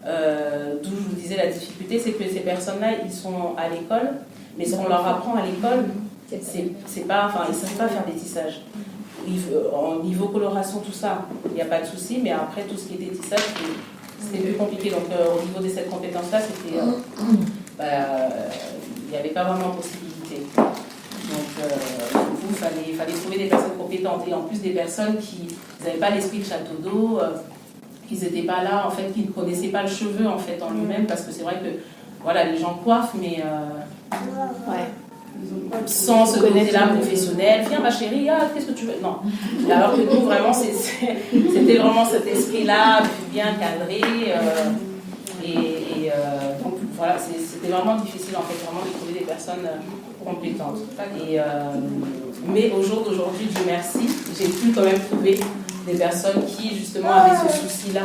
d'où je vous disais la difficulté, c'est que ces personnes-là ils sont à l'école, mais ce qu'on leur apprend à l'école, c'est pas, ils ne savent pas faire des tissages. En niveau coloration, tout ça, il n'y a pas de souci, mais après, tout ce qui était tissage, c'était plus compliqué. Donc, au niveau de cette compétence-là, c'était, il n'y avait pas vraiment possibilité. Donc, du coup, il fallait trouver des personnes compétentes. Et en plus, des personnes qui n'avaient pas l'esprit de château d'eau, qui n'étaient pas là, en fait, qui ne connaissaient pas le cheveu, en fait, en lui-même, parce que c'est vrai que, voilà, les gens coiffent, mais... sans ce côté-là professionnel, viens ma chérie, qu'est-ce que tu veux? Non. Alors que nous, vraiment, c'était vraiment cet esprit-là, bien cadré. Donc voilà, c'était vraiment difficile en fait, vraiment de trouver des personnes compétentes. Mais au jour d'aujourd'hui, Dieu merci, j'ai pu quand même trouver des personnes qui justement avaient ce souci-là,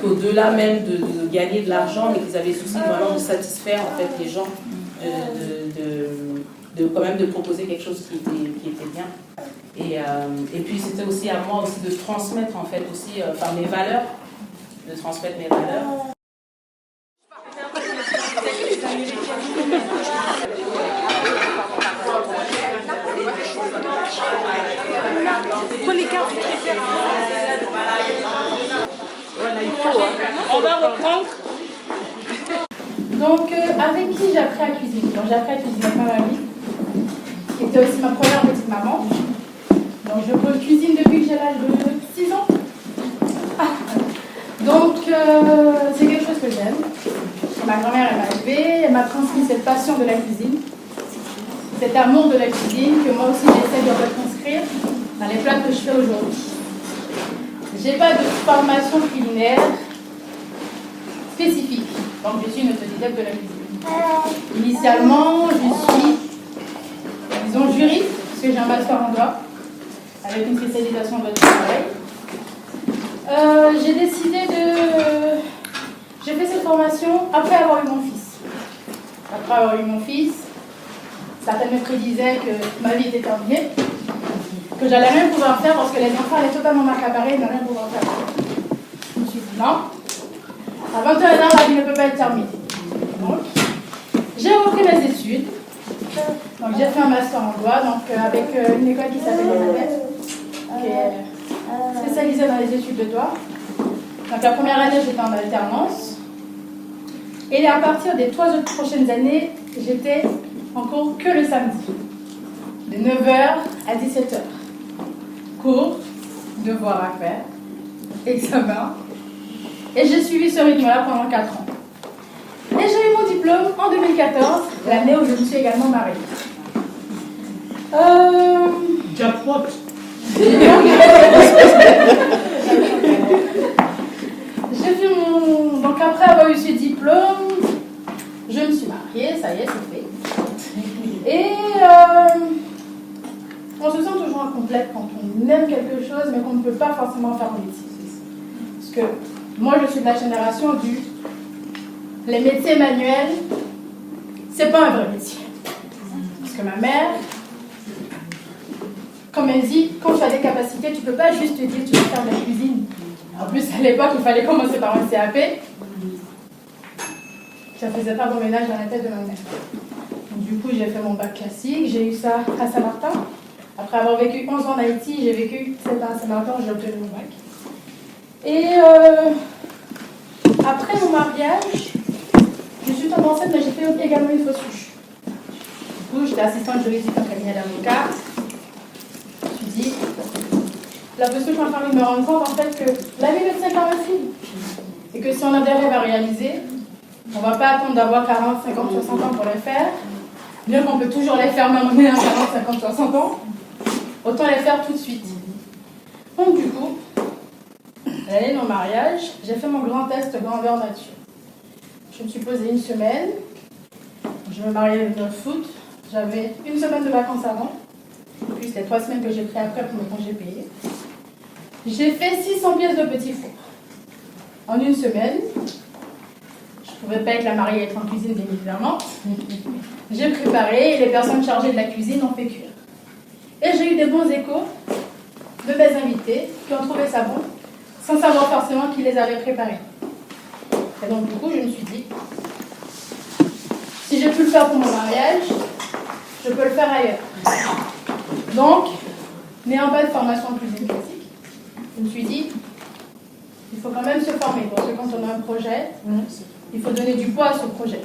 qu'au-delà même de gagner de l'argent, mais qu'ils avaient le souci vraiment de satisfaire en fait les gens, de quand même de proposer quelque chose qui était bien. Et puis c'était aussi à moi aussi de transmettre en fait aussi par mes valeurs, de transmettre mes valeurs. On va reprendre. Donc, avec qui j'ai appris à cuisiner? Donc, j'ai appris à cuisiner avec ma mamie, qui était aussi ma première petite maman. Donc, je cuisine depuis que j'ai l'âge de 6 ans. Donc, c'est quelque chose que j'aime. Ma grand-mère, elle m'a élevée, elle m'a transmis cette passion de la cuisine, cet amour de la cuisine que moi aussi j'essaie de retranscrire dans les plats que je fais aujourd'hui. Je n'ai pas de formation culinaire spécifique, donc je suis une autodidacte de la cuisine. Initialement, je suis, disons, juriste, parce que j'ai un master en droit, avec une spécialisation en droit du travail. J'ai décidé de... J'ai fait cette formation après avoir eu mon fils. Après avoir eu mon fils, certains me prédisaient que ma vie était terminée, que j'allais rien pouvoir faire parce que les enfants allaient totalement m'accaparer et ne rien pouvoir faire. Je me suis dit non, à 21 ans, la vie ne peut pas être terminée. Donc, j'ai repris mes études. Donc, j'ai fait un master en droit, donc avec une école qui s'appelle Elisabeth, qui est spécialisée dans les études de droit. Donc, la première année, j'étais en alternance. Et à partir des 3 autres prochaines années, j'étais en cours que le samedi, de 9h à 17h. Cours, devoirs à faire, examen. Et j'ai suivi ce rythme-là pendant 4 ans. Et j'ai eu mon diplôme en 2014, l'année où je me suis également mariée. Jackpot. J'ai fait mon... Donc après avoir eu ce diplôme, je me suis mariée, ça y est, c'est fait. Et on se sent toujours incomplète quand on aime quelque chose, mais qu'on ne peut pas forcément faire un métier. Parce que moi, je suis de la génération du... Les métiers manuels, c'est pas un vrai métier. Parce que ma mère, comme elle dit, quand tu as des capacités, tu peux pas juste te dire tu veux faire de la cuisine. En plus, à l'époque, il fallait commencer par un CAP. Ça faisait pas bon ménage dans la tête de ma mère. Donc, du coup, j'ai fait mon bac classique. J'ai eu ça à Saint-Martin. Après avoir vécu 11 ans en Haïti, j'ai vécu 7 ans à Saint-Martin, j'ai obtenu mon bac. Et après mon mariage, je suis tombée enceinte, mais j'ai fait également une fausse couche. Du coup, j'étais assistante juridique en cabinet d'avocat. Je me suis dit, la fausse couche m'a permis de me rendre compte en fait que la vie médecin est comme un film. Et que si on a des rêves à réaliser, on ne va pas attendre d'avoir 40, 50, 60 ans pour les faire. Bien qu'on peut toujours les faire même à 40, 50, 60 ans. Autant les faire tout de suite. Donc du coup, l'année de mon mariage, j'ai fait mon grand test grandeur nature. Je me suis posée une semaine. Je me mariais le 9 août. J'avais une semaine de vacances avant, plus les 3 semaines que j'ai pris après pour mes congés payés. J'ai fait 600 pièces de petits fours. En une semaine, je ne pouvais pas être la mariée et être en cuisine, bien évidemment. J'ai préparé et les personnes chargées de la cuisine ont fait cuire. Et j'ai eu des bons échos de mes invités qui ont trouvé ça bon, sans savoir forcément qui les avait préparés. Et donc, du coup, je me suis dit, si j'ai pu le faire pour mon mariage, je peux le faire ailleurs. Donc, n'ayant pas de formation en cuisine classique, je me suis dit, il faut quand même se former. Parce que quand on a un projet, il faut donner du poids à ce projet.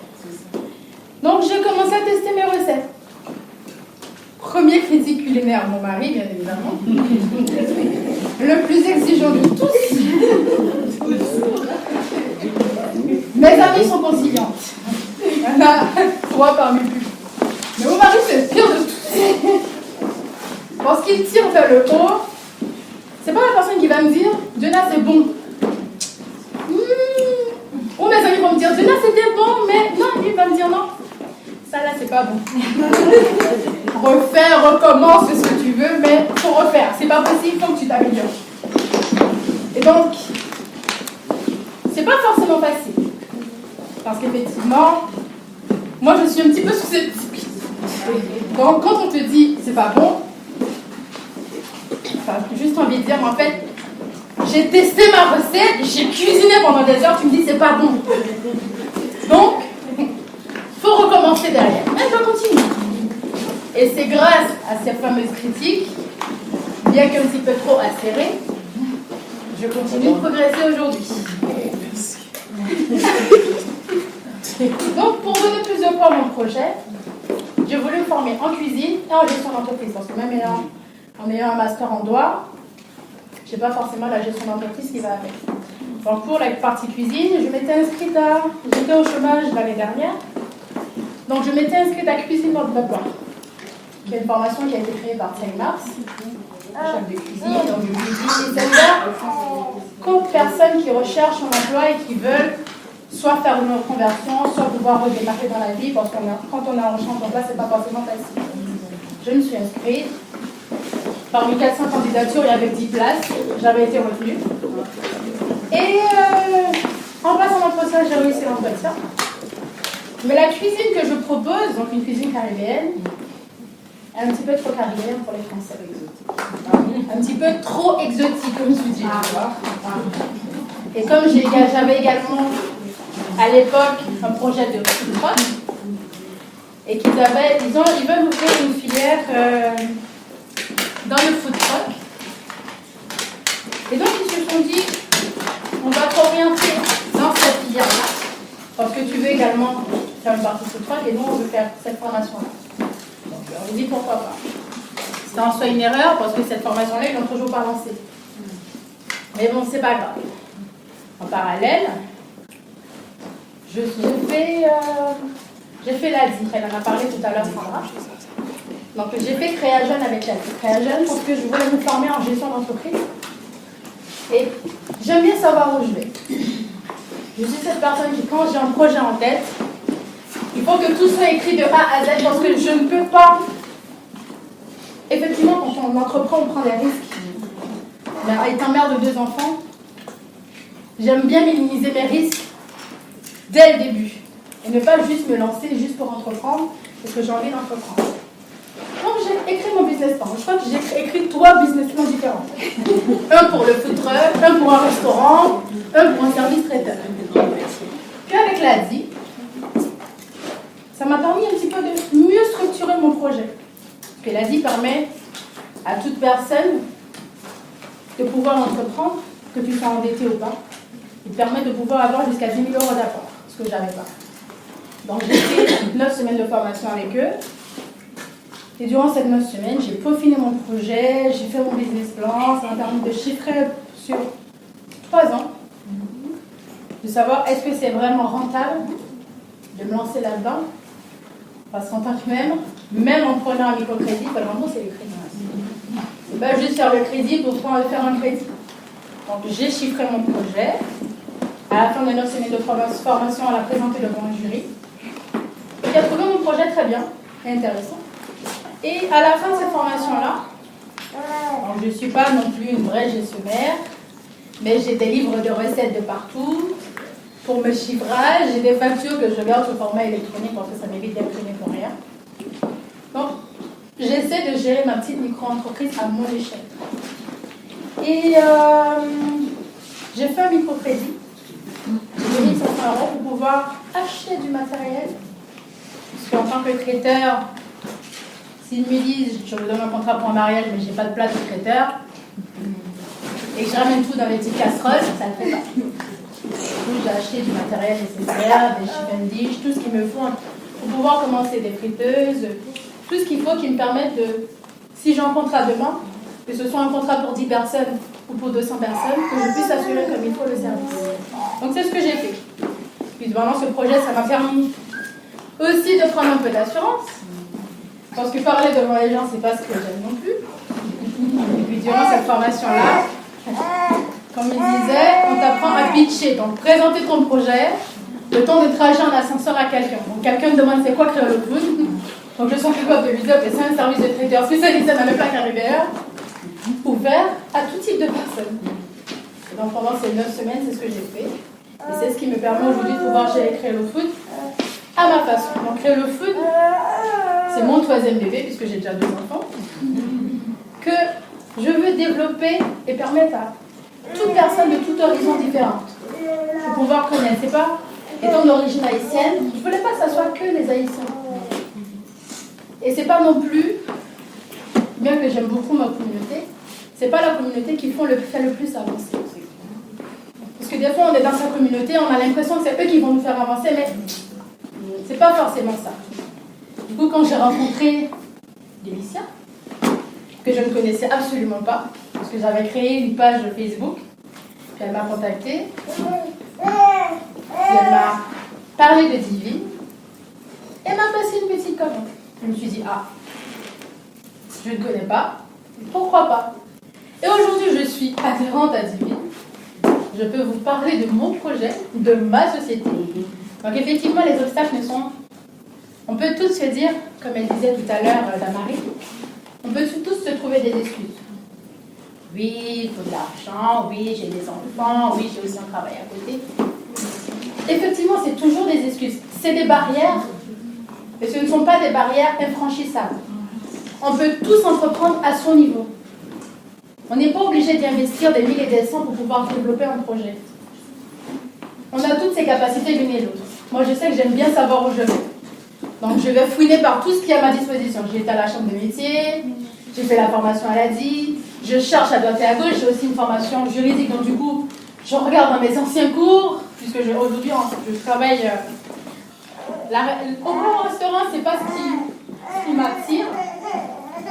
Donc, j'ai commencé à tester mes recettes. Premier critique culinaire, mon mari, bien évidemment. Le plus exigeant de tous. Mes amies sont conciliantes. Il y en a 3 parmi plus. Mais mon mari, c'est le pire de tous. Lorsqu'il tire vers le haut, c'est pas la personne qui va me dire Jenna, c'est bon. Ou mes amis vont dire non, ça là c'est pas bon. Refaire, recommence, ce que tu veux, mais faut refaire. C'est pas possible, faut que tu t'améliores. Et donc, c'est pas forcément facile. Parce qu'effectivement, moi je suis un petit peu susceptible. Donc quand on te dit c'est pas bon, enfin, j'ai juste envie de dire, en fait, j'ai testé ma recette, j'ai cuisiné pendant des heures, tu me dis c'est pas bon. Donc, faut recommencer derrière. Mais je continue. Et c'est grâce à ces fameuses critiques, bien qu'un petit peu trop acérées, je continue de progresser aujourd'hui. Donc, pour donner plus de poids à mon projet, j'ai voulu me former en cuisine et en gestion d'entreprise. Parce que même en ayant un master en droit, je n'ai pas forcément la gestion d'entreprise qui va avec. Donc, pour la partie cuisine, je m'étais inscrite j'étais au chômage l'année dernière. Donc, je m'étais inscrite à Cuisine dans le Peuple, qui est une formation qui a été créée par Thierry Mars, chef de cuisine. Donc, je lui dis, c'est ouvert qu'aux personnes qui recherchent un emploi et qui veulent soit faire une reconversion, soit pouvoir redémarrer dans la vie, parce que quand on est en recherche d'emploi, c'est pas forcément facile. Je me suis inscrite. Parmi 400 candidatures, il y avait 10 places. J'avais été retenue. Et en passant l'entretien, j'ai réussi l'entretien. Mais la cuisine que je propose, donc une cuisine caribéenne, est un petit peu trop caribéenne pour les Français. Un petit peu trop exotique, comme tu dis. Et comme j'avais également à l'époque un projet de food truck, et ils veulent ouvrir une filière dans le food truck. Et donc ils se sont dit, on va t'orienter dans cette filière-là, parce que tu veux également faire une partie food truck, et nous on veut faire cette formation-là. Donc on dit pourquoi pas. C'était en soi une erreur, parce que cette formation-là, ils l'ont toujours pas lancée. Mais bon, c'est pas grave. En parallèle, j'ai fait l'ADI, elle en a parlé tout à l'heure, Sandra. Donc j'ai fait Créa Jeune avec l'ADI. Créa Jeune parce que je voulais me former en gestion d'entreprise. Et j'aime bien savoir où je vais. Je suis cette personne qui, quand j'ai un projet en tête, il faut que tout soit écrit de A à Z parce que je ne peux pas. Effectivement, quand on entreprend, on prend des risques. Mais étant mère de 2 enfants, j'aime bien minimiser mes risques dès le début. Et ne pas juste me lancer juste pour entreprendre, parce que j'ai envie d'entreprendre. Donc j'ai écrit mon business plan. Je crois que j'ai écrit 3 business plans différents. Un pour le food truck, un pour un restaurant, un pour un service traiteur. Puis avec l'ADI, ça m'a permis un petit peu de mieux structurer mon projet. Parce que l'ADI permet à toute personne de pouvoir entreprendre, que tu sois endetté ou pas. Il permet de pouvoir avoir jusqu'à 10 000 euros d'apport, ce que je n'avais pas. Donc j'ai fait 9 semaines de formation avec eux. Et durant ces 9 semaines, j'ai peaufiné mon projet, j'ai fait mon business plan. Ça m'a permis de chiffrer sur 3 ans, de savoir est-ce que c'est vraiment rentable de me lancer là-dedans. Parce qu'en tant que même en prenant un microcrédit, pas le c'est le crédit. C'est pas juste faire le crédit pour faire un crédit. Donc j'ai chiffré mon projet. À la fin de 9 semaines de formation, on l'a présenté devant un jury. Il a trouvé mon projet très bien et intéressant. Et à la fin de cette formation-là, je ne suis pas non plus une vraie gestionnaire, mais j'ai des livres de recettes de partout. Pour mes chiffrages, j'ai des factures que je garde sous format électronique parce que ça m'évite d'imprimer pour rien. Donc, j'essaie de gérer ma petite micro-entreprise à mon échelle. Et j'ai fait un microcrédit. J'ai mis 500 € pour pouvoir acheter du matériel. Parce qu'en tant que traiteur, s'ils me disent je vous donne un contrat pour un mariage, mais je n'ai pas de place de traiteur, et que je ramène tout dans les petites casseroles, ça ne le fait pas. Du coup, j'ai acheté du matériel nécessaire, des chiffondiges, tout ce qu'il me faut pour pouvoir commencer des friteuses, tout ce qu'il faut qui me permette de, si j'ai un contrat demain, que ce soit un contrat pour 10 personnes ou pour 200 personnes, que je puisse assurer comme il faut le service. Donc c'est ce que j'ai fait. Puis pendant ce projet, ça m'a permis aussi de prendre un peu d'assurance, parce que parler devant les gens, c'est pas ce que j'aime non plus. Et puis durant cette formation-là, comme il disait, on t'apprend à pitcher, donc présenter ton projet le temps de trajet en ascenseur à quelqu'un. Donc quelqu'un me demande c'est quoi Créole Food. Donc je suis capable de lui dire que c'est un service de traiteur spécialisé dans le plaque arrière, ouvert à tout type de personnes. Et donc pendant ces 9 semaines, c'est ce que j'ai fait. Et c'est ce qui me permet aujourd'hui de pouvoir gérer Créole Food à ma façon. Donc Créole Food, c'est mon 3e bébé, puisque j'ai déjà 2 enfants, que je veux développer et permettre à toute personne de tout horizon différente de pouvoir connaître. C'est pas, étant d'origine haïtienne, je ne voulais pas que ça soit que les Haïtiens. Et c'est pas non plus, bien que j'aime beaucoup ma communauté, c'est pas la communauté qui fait le plus avancer. Parce que des fois, on est dans sa communauté, on a l'impression que c'est eux qui vont nous faire avancer, mais c'est pas forcément ça. Du coup, quand j'ai rencontré Délicia, que je ne connaissais absolument pas, parce que j'avais créé une page Facebook, puis elle m'a contactée, puis elle m'a parlé de Divine, et m'a passé une petite commande. Je me suis dit, ah, je ne connais pas, pourquoi pas? Et aujourd'hui, je suis adhérente à Divine. Je peux vous parler de mon projet, de ma société. Donc effectivement, les obstacles ne sont... On peut tous se dire, comme elle disait tout à l'heure, Damari, on peut tous se trouver des excuses. Oui, il faut de l'argent, oui, j'ai des enfants, oui, j'ai aussi un travail à côté. Effectivement, c'est toujours des excuses. C'est des barrières, mais ce ne sont pas des barrières infranchissables. On peut tous entreprendre à son niveau. On n'est pas obligé d'investir des 1000 et des cents pour pouvoir développer un projet. On a toutes ces capacités l'une et l'autre. Moi, je sais que j'aime bien savoir où je vais. Donc, je vais fouiner par tout ce qui est à ma disposition. J'ai été à la chambre de métier, j'ai fait la formation à l'ADI, je cherche à droite et à gauche, j'ai aussi une formation juridique. Donc, du coup, je regarde dans mes anciens cours, puisque aujourd'hui, je travaille... au restaurant, c'est pas ce qui m'attire.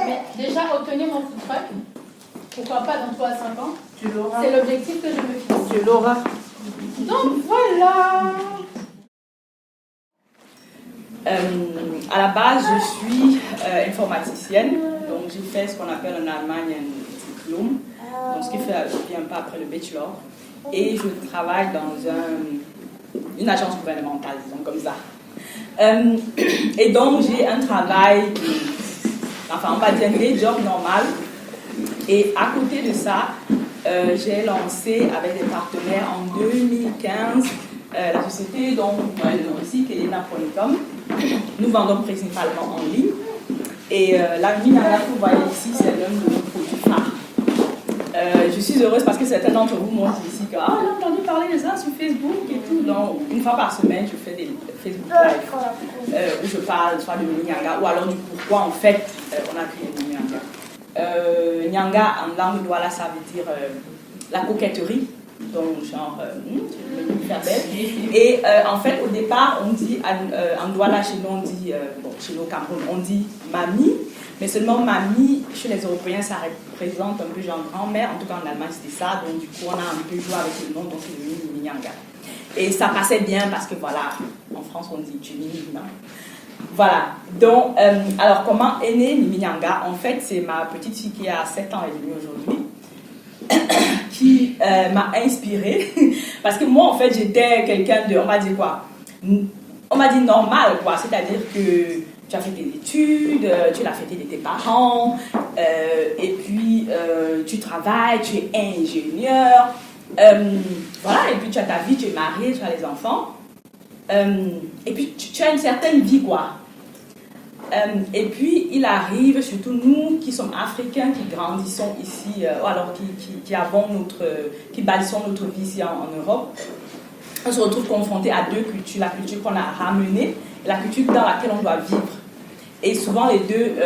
Mais déjà, obtenir mon food truck, pourquoi pas dans 3 à 5 ans, c'est l'objectif que je me fixe. Tu l'auras. Donc, voilà. À la base, je suis informaticienne, donc j'ai fait ce qu'on appelle en Allemagne un diplôme, donc ce qui fait vient pas après le bachelor, et je travaille dans une agence gouvernementale, disons comme ça. Et donc j'ai un travail, enfin on va dire un job normal, et à côté de ça, j'ai lancé avec des partenaires en 2015 la société dont vous voyez le nom ici, qui est Naponicom. Nous vendons principalement en ligne. Et la Mignanga que vous voyez ici, c'est l'un de nos produits phares. Je suis heureuse parce que certains d'entre vous m'ont dit ici que j'ai entendu parler de ça sur Facebook et tout. Donc, une fois par semaine, je fais des Facebook Live où je parle soit de Mignanga ou alors du pourquoi en fait on a créé le Mignanga. Nyanga en langue douala, ça veut dire la coquetterie. Donc, genre, je vais me faire belle. Et en fait, au départ, on dit, en Douala, chez nous, on dit, chez nous au Cameroun, on dit mamie, mais seulement mamie, chez les Européens, ça représente un peu genre grand-mère. En tout cas, en Allemagne, c'était ça. Donc, du coup, on a un peu joué avec le nom, donc c'est devenu Mignanga. Et ça passait bien parce que, voilà, en France, on dit tu non. Voilà. Donc, alors, comment est née Mignanga? En fait, c'est ma petite fille qui a 7 ans et demi aujourd'hui. Qui m'a inspirée parce que moi en fait j'étais quelqu'un de, on m'a dit quoi, on m'a dit normal quoi, c'est-à-dire que tu as fait tes études, tu l'as fait de tes parents et puis tu travailles, tu es ingénieur, voilà, et puis tu as ta vie, tu es marié, tu as les enfants et puis tu as une certaine vie quoi. Et puis, il arrive, surtout nous qui sommes africains, qui grandissons ici, ou alors qui bâtissons notre vie ici en Europe, on se retrouve confrontés à deux cultures, la culture qu'on a ramenée et la culture dans laquelle on doit vivre. Et souvent, les deux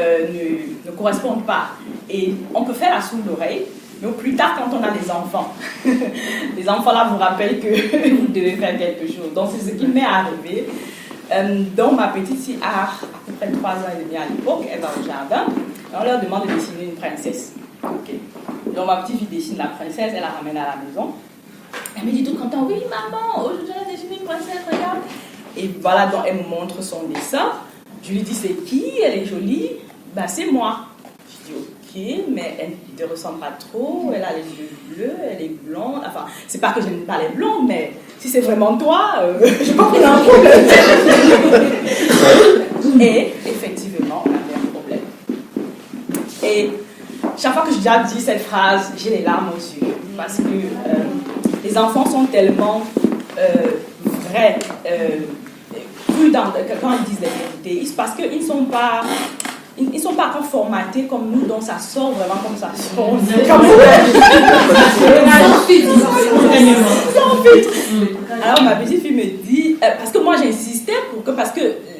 ne correspondent pas. Et on peut faire la sourde oreille, mais plus tard, quand on a des enfants, les enfants là vous rappellent que vous devez faire quelque chose. Donc, c'est ce qui m'est arrivé. Donc ma petite fille a à peu près 3 ans et demi à l'époque, elle va au jardin et on leur demande de dessiner une princesse. Okay. Donc ma petite fille dessine la princesse, elle la ramène à la maison. Elle me dit tout content, oui maman, aujourd'hui elle a dessiné une princesse, regarde. Et voilà, donc elle me montre son dessin. Je lui dis c'est qui, elle est jolie, ben c'est moi. Je dis ok, mais elle ne te ressemble pas trop, elle a les yeux bleus, elle est blonde, enfin c'est pas que je n'aime pas les blondes, mais si c'est vraiment toi, je pense qu'on a un problème. Et effectivement, on avait un problème. Et chaque fois que je dis cette phrase, j'ai les larmes aux yeux. Parce que les enfants sont tellement vrais, prudents quand ils disent la vérité. Parce qu'ils ne sont pas... Ils ne sont pas encore formatés comme nous, donc ça sort vraiment comme ça sort. Alors ma petite fille me dit, parce que moi j'insistais parce que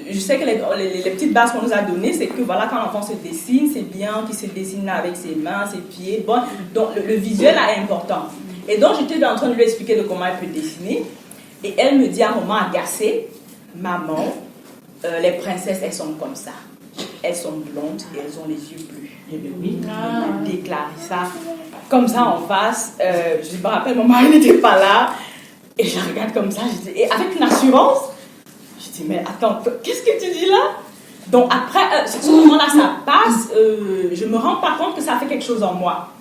je sais que les petites bases qu'on nous a données, c'est que voilà, quand l'enfant se dessine, c'est bien qu'il se dessine avec ses mains, ses pieds, bon, donc le visuel là est important. Et donc j'étais en train de lui expliquer de comment elle peut dessiner, et elle me dit à un moment agacée, maman, les princesses elles sont comme ça. Elles sont blondes et elles ont les yeux bleus. Et bien oui, elle m'a déclaré ça comme ça en face. Je me rappelle, mon mari n'était pas là. Et je regarde comme ça, et avec une assurance, je dis, mais attends, qu'est-ce que tu dis là? Donc après, ce moment-là, ça passe, je me rends pas compte que ça fait quelque chose en moi.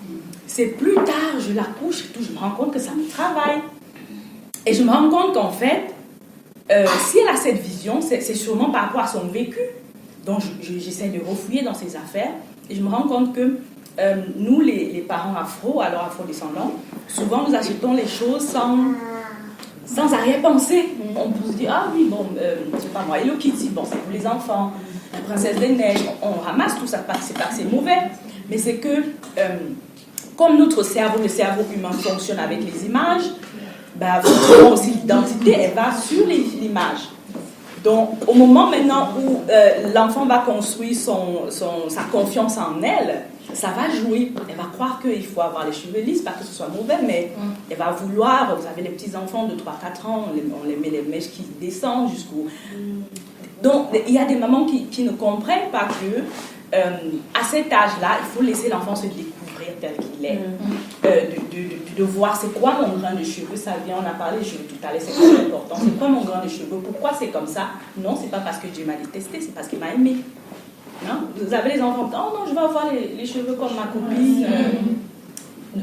C'est plus tard, je la couche et tout, je me rends compte que ça me travaille. Et je me rends compte qu'en fait, si elle a cette vision, c'est sûrement par rapport à son vécu. Donc, j'essaie de refouiller dans ses affaires et je me rends compte que nous, les parents alors afro-descendants, souvent nous achetons les choses sans arrière-pensée. On peut se dire, ah oui, bon, c'est pas moi, Hello Kitty, bon, c'est pour les enfants, la princesse des neiges, on ramasse tout ça, c'est pas que c'est mauvais, mais c'est que, comme notre cerveau, le cerveau humain fonctionne avec les images, bah, aussi l'identité, elle va sur l'image. Donc, au moment maintenant où l'enfant va construire sa confiance en elle, ça va jouer. Elle va croire qu'il faut avoir les cheveux lisses, pas que ce soit mauvais, mais elle va vouloir, vous avez les petits-enfants de 3-4 ans, on les met les mèches qui descendent jusqu'au... Donc, il y a des mamans qui ne comprennent pas que, à cet âge-là, il faut laisser l'enfant se découvrir tel qu'il est. De voir c'est quoi mon grain de cheveux, ça vient, on a parlé des cheveux tout à l'heure, c'est très important, c'est quoi mon grain de cheveux, pourquoi c'est comme ça? Non, c'est pas parce que Dieu m'a détesté, c'est parce qu'il m'a aimé. Non? Vous avez les enfants, oh non, je vais avoir les cheveux comme ma copine.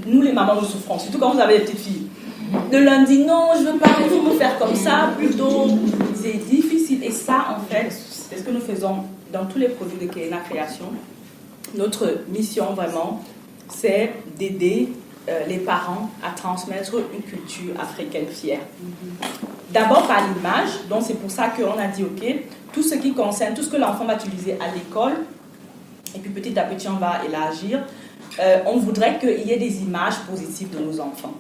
Nous les mamans nous souffrons, surtout quand vous avez des petites filles. Le lundi, non, je veux pas, il faut me faire comme ça, plutôt. C'est difficile, et ça en fait, c'est ce que nous faisons dans tous les produits de Kéna Création. Notre mission vraiment, c'est d'aider les parents à transmettre une culture africaine fière. D'abord par l'image, donc c'est pour ça qu'on a dit, ok, tout ce qui concerne, tout ce que l'enfant va utiliser à l'école, et puis petit à petit on va élargir, on voudrait qu'il y ait des images positives de nos enfants.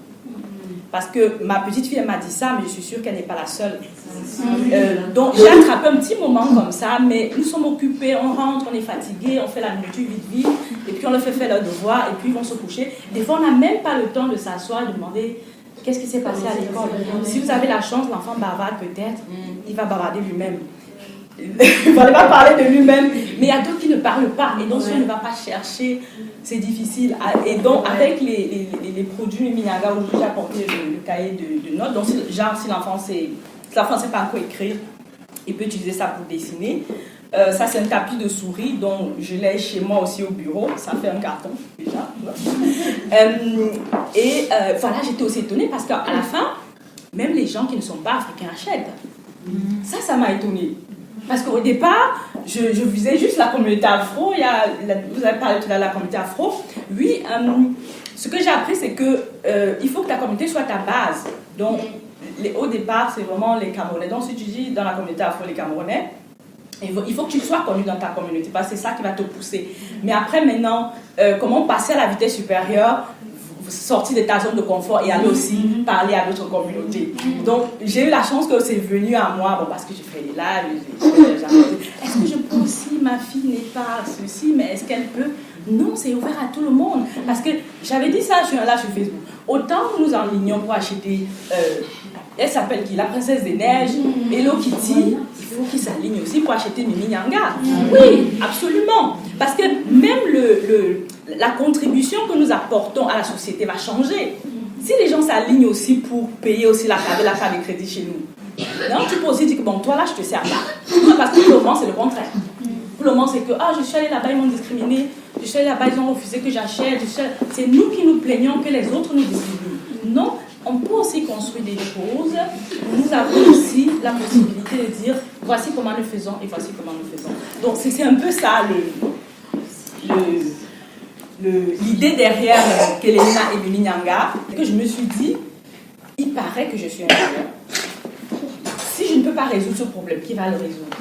Parce que ma petite fille, elle m'a dit ça, mais je suis sûre qu'elle n'est pas la seule. Donc j'ai attrapé un petit moment comme ça, mais nous sommes occupés, on rentre, on est fatigué, on fait la nourriture vite, et puis on leur fait faire leurs devoirs, et puis ils vont se coucher. Des fois, on n'a même pas le temps de s'asseoir et de demander qu'est-ce qui s'est passé à l'école. Si vous avez la chance, l'enfant bavarde peut-être, il va bavarder lui-même. Il ne fallait pas parler de lui-même, mais il y a d'autres qui ne parlent pas, et donc si on ne va pas chercher, c'est difficile. Et donc avec les produits Minyaga, aujourd'hui j'ai apporté le cahier de notes, donc genre si l'enfant ne sait pas encore écrire, il peut utiliser ça pour dessiner. Ça c'est un tapis de souris, donc je l'ai chez moi aussi au bureau, ça fait un carton déjà. Voilà, j'étais aussi étonnée parce qu'à la fin, même les gens qui ne sont pas africains achètent. Ça m'a étonnée. Parce qu'au départ, je visais juste la communauté afro. Vous avez parlé tout à l'heure de la communauté afro. Oui, ce que j'ai appris, c'est qu'il faut que ta communauté soit ta base. Donc, au départ, c'est vraiment les Camerounais. Donc, si tu dis dans la communauté afro, les Camerounais, il faut que tu sois connu dans ta communauté, parce que c'est ça qui va te pousser. Mais après, maintenant, comment passer à la vitesse supérieure, sortir de ta zone de confort et aller aussi parler à d'autres communautés. Donc, j'ai eu la chance que c'est venu à moi, bon, parce que je fais les lives, est-ce que je peux aussi, ma fille n'est pas ceci, mais est-ce qu'elle peut? Non, c'est ouvert à tout le monde. Parce que j'avais dit ça là sur Facebook. Autant nous enlignons pour acheter, elle s'appelle qui? La princesse des neiges, Hello Kitty, il faut qu'ils s'alignent aussi pour acheter Mimi Nyanga. Oui, absolument. Parce que même la contribution que nous apportons à la société va changer. Si les gens s'alignent aussi pour payer aussi la carte de crédit chez nous, non, tu peux aussi dire que bon, toi là, je te sers pas. Parce que pour le moment, c'est le contraire. Pour le moment, c'est que je suis allée là-bas, ils m'ont discriminé. Je suis allée là-bas, ils ont refusé que j'achète. C'est nous qui nous plaignons que les autres nous discriminent. Non, on peut aussi construire des choses nous avons aussi la possibilité de dire voici comment nous faisons et voici comment nous faisons. Donc c'est un peu ça l'idée derrière Kelena et Mimi Nyanga, que je me suis dit, il paraît que je suis inférieure. Si je ne peux pas résoudre ce problème, qui va le résoudre?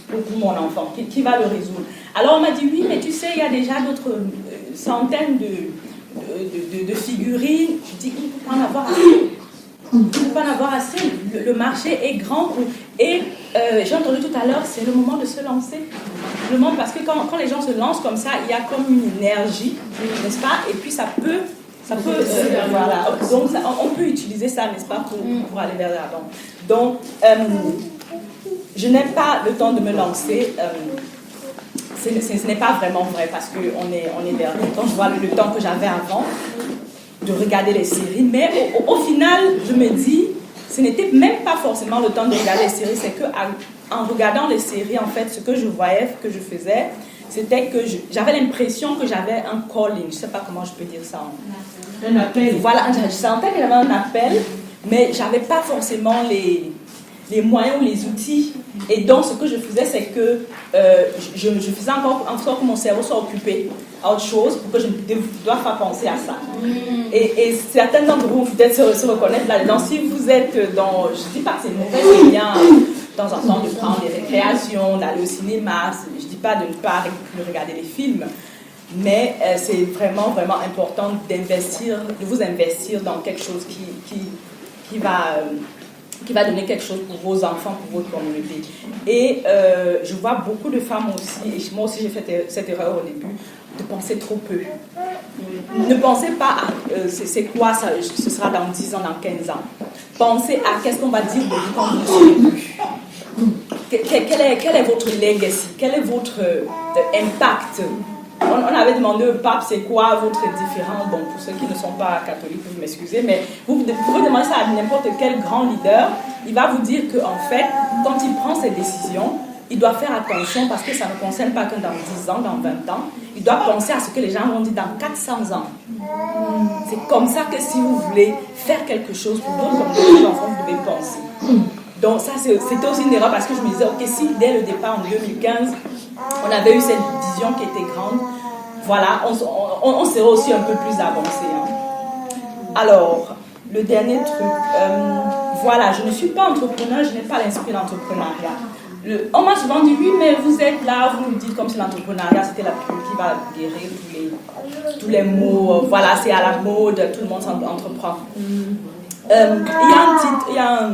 Pour mon enfant, qui va le résoudre? Alors on m'a dit, oui, mais tu sais, il y a déjà d'autres centaines de figurines. Je dis, il ne peut pas en avoir assez. Il ne peut pas en avoir assez. Le marché est grand. Et j'ai entendu tout à l'heure, c'est le moment de se lancer. Le moment, parce que quand les gens se lancent comme ça, il y a comme une énergie, n'est-ce pas? Et puis ça peut voilà. Donc on peut utiliser ça, n'est-ce pas, pour aller vers l'avant. Donc, je n'ai pas le temps de me lancer. Ce n'est pas vraiment vrai parce qu'on est vers le temps. Je vois le temps que j'avais avant de regarder les séries. Mais au final, je me dis, ce n'était même pas forcément le temps de regarder les séries. C'est qu'en regardant les séries, en fait, ce que je voyais, que je faisais, c'était que j'avais l'impression que j'avais un calling. Je ne sais pas comment je peux dire ça. Un appel. Voilà, je sentais que j'avais un appel, mais je n'avais pas forcément les moyens ou les outils. Et donc, ce que je faisais, c'est que je faisais encore en sorte que mon cerveau soit occupé à autre chose pour que je ne doive pas penser à ça. Et certains d'entre vous peut-être se reconnaître là-dedans. Si vous êtes dans... Je ne dis pas que c'est mauvais, c'est bien de temps en temps de prendre des récréations, d'aller au cinéma. Je ne dis pas de ne pas regarder les films. Mais c'est vraiment, vraiment important de vous investir dans quelque chose qui va donner quelque chose pour vos enfants, pour votre communauté. Et je vois beaucoup de femmes aussi, et moi aussi j'ai fait cette erreur au début, de penser trop peu. Ne pensez pas à c'est quoi ça, ce sera dans 10 ans, dans 15 ans. Pensez à qu'est-ce qu'on va dire de vous quand vous ne serez plus. Quel est votre legacy? Quel est votre impact? On avait demandé au pape, c'est quoi votre différent? Bon, pour ceux qui ne sont pas catholiques, vous m'excusez, mais vous pouvez demander ça à n'importe quel grand leader. Il va vous dire qu'en fait, quand il prend ses décisions, il doit faire attention parce que ça ne concerne pas que dans 10 ans, dans 20 ans. Il doit penser à ce que les gens vont dire dans 400 ans. C'est comme ça que si vous voulez faire quelque chose pour d'autres comme les enfants, vous devez penser. Donc ça, c'était aussi une erreur parce que je me disais, ok, si dès le départ en 2015, on avait eu cette vision qui était grande, voilà, on serait aussi un peu plus avancé. Alors, le dernier truc, voilà, je ne suis pas entrepreneur, je n'ai pas l'esprit d'entrepreneuriat. On m'a souvent dit, oui, mais vous êtes là, vous nous dites comme si l'entrepreneuriat, c'était la pilule qui va guérir tous les maux, voilà, c'est à la mode, tout le monde entreprend. Il y a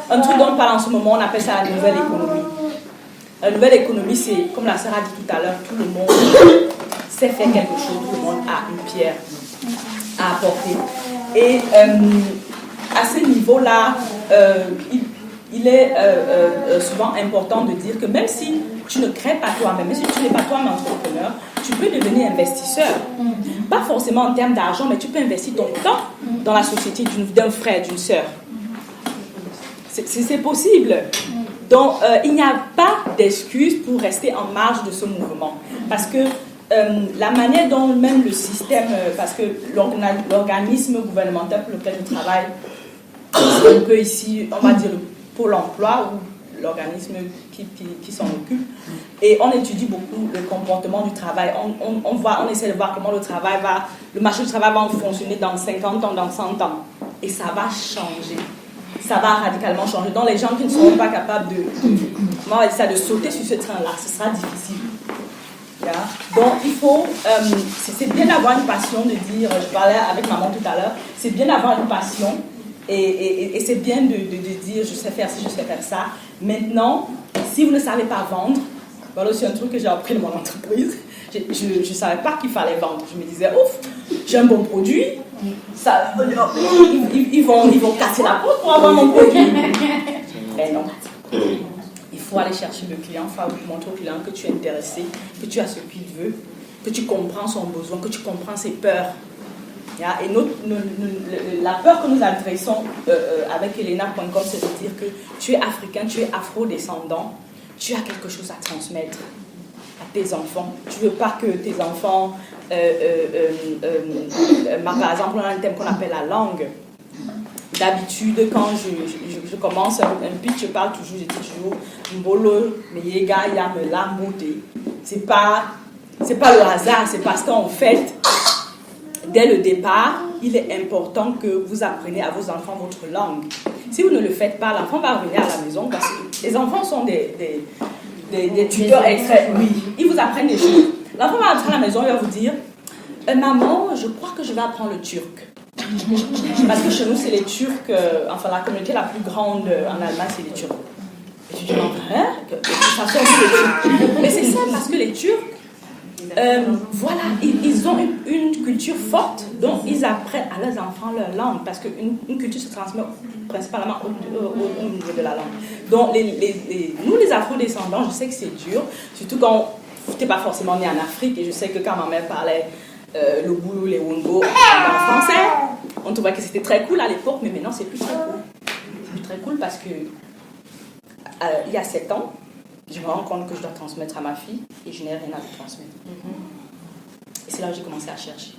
un truc dont on parle en ce moment, on appelle ça la nouvelle économie. La nouvelle économie, c'est, comme la sœur a dit tout à l'heure, tout le monde sait faire quelque chose, tout le monde a une pierre à apporter. Et à ce niveau-là, il est souvent important de dire que même si tu ne crées pas toi-même, même si tu n'es pas toi-même entrepreneur, tu peux devenir investisseur. Pas forcément en termes d'argent, mais tu peux investir ton temps dans la société d'un frère, d'une sœur. C'est possible. Donc, il n'y a pas d'excuse pour rester en marge de ce mouvement. Parce que la manière dont même le système, parce que l'organisme gouvernemental pour lequel je travaille, c'est un peu ici, on va dire le Pôle emploi ou l'organisme qui s'en occupe. Et on étudie beaucoup le comportement du travail. On essaie de voir comment le marché du travail va fonctionner dans 50 ans, dans 100 ans. Et ça va changer. Ça va radicalement changer. Donc les gens qui ne seront pas capables de sauter sur ce train-là, ce sera difficile. Yeah. Donc il faut, c'est bien d'avoir une passion, de dire, je parlais avec maman tout à l'heure, c'est bien d'avoir une passion et c'est bien de dire je sais faire ci, je sais faire ça. Maintenant, si vous ne savez pas vendre, voilà aussi un truc que j'ai appris de mon entreprise, je ne savais pas qu'il fallait vendre. Je me disais, ouf, j'ai un bon produit. Ça, ils vont casser la porte pour avoir mon produit. Mais non. Il faut aller chercher le client, il faut montrer au client que tu es intéressé, que tu as ce qu'il veut, que tu comprends son besoin, que tu comprends ses peurs. Et la peur que nous adressons avec Elena.com, c'est de dire que tu es africain, tu es afro-descendant, tu as quelque chose à transmettre à tes enfants. Tu ne veux pas que tes enfants... par exemple, on a un thème qu'on appelle la langue. D'habitude, quand je commence un pitch, je parle toujours, je dis toujours Mbolo, Meyega, Yamela, Mouté. C'est pas le hasard, c'est parce qu'en fait, dès le départ, il est important que vous appreniez à vos enfants votre langue. Si vous ne le faites pas, l'enfant va revenir à la maison parce que les enfants sont des tuteurs extraits. Oui, ils vous apprennent des choses. L'enfant va rentrer à la maison, il va vous dire maman, je crois que je vais apprendre le turc. Parce que chez nous, c'est les Turcs, enfin la communauté la plus grande en Allemagne, c'est les Turcs. Et je dis, hein? Ça sort les Turcs. Mais c'est ça, parce que les Turcs, voilà, ils ont une culture forte, donc ils apprennent à leurs enfants leur langue, parce qu'une culture se transmet principalement au niveau de la langue. Donc, nous, les afro-descendants, je sais que c'est dur, surtout quand tu n'es pas forcément né en Afrique, et je sais que quand ma mère parlait le boulot, les wongo en français, on trouvait que c'était très cool à l'époque, mais maintenant c'est plus très cool. C'est plus très cool parce que il y a 7 ans, je me rends compte que je dois transmettre à ma fille et je n'ai rien à lui transmettre. Et c'est là que j'ai commencé à chercher.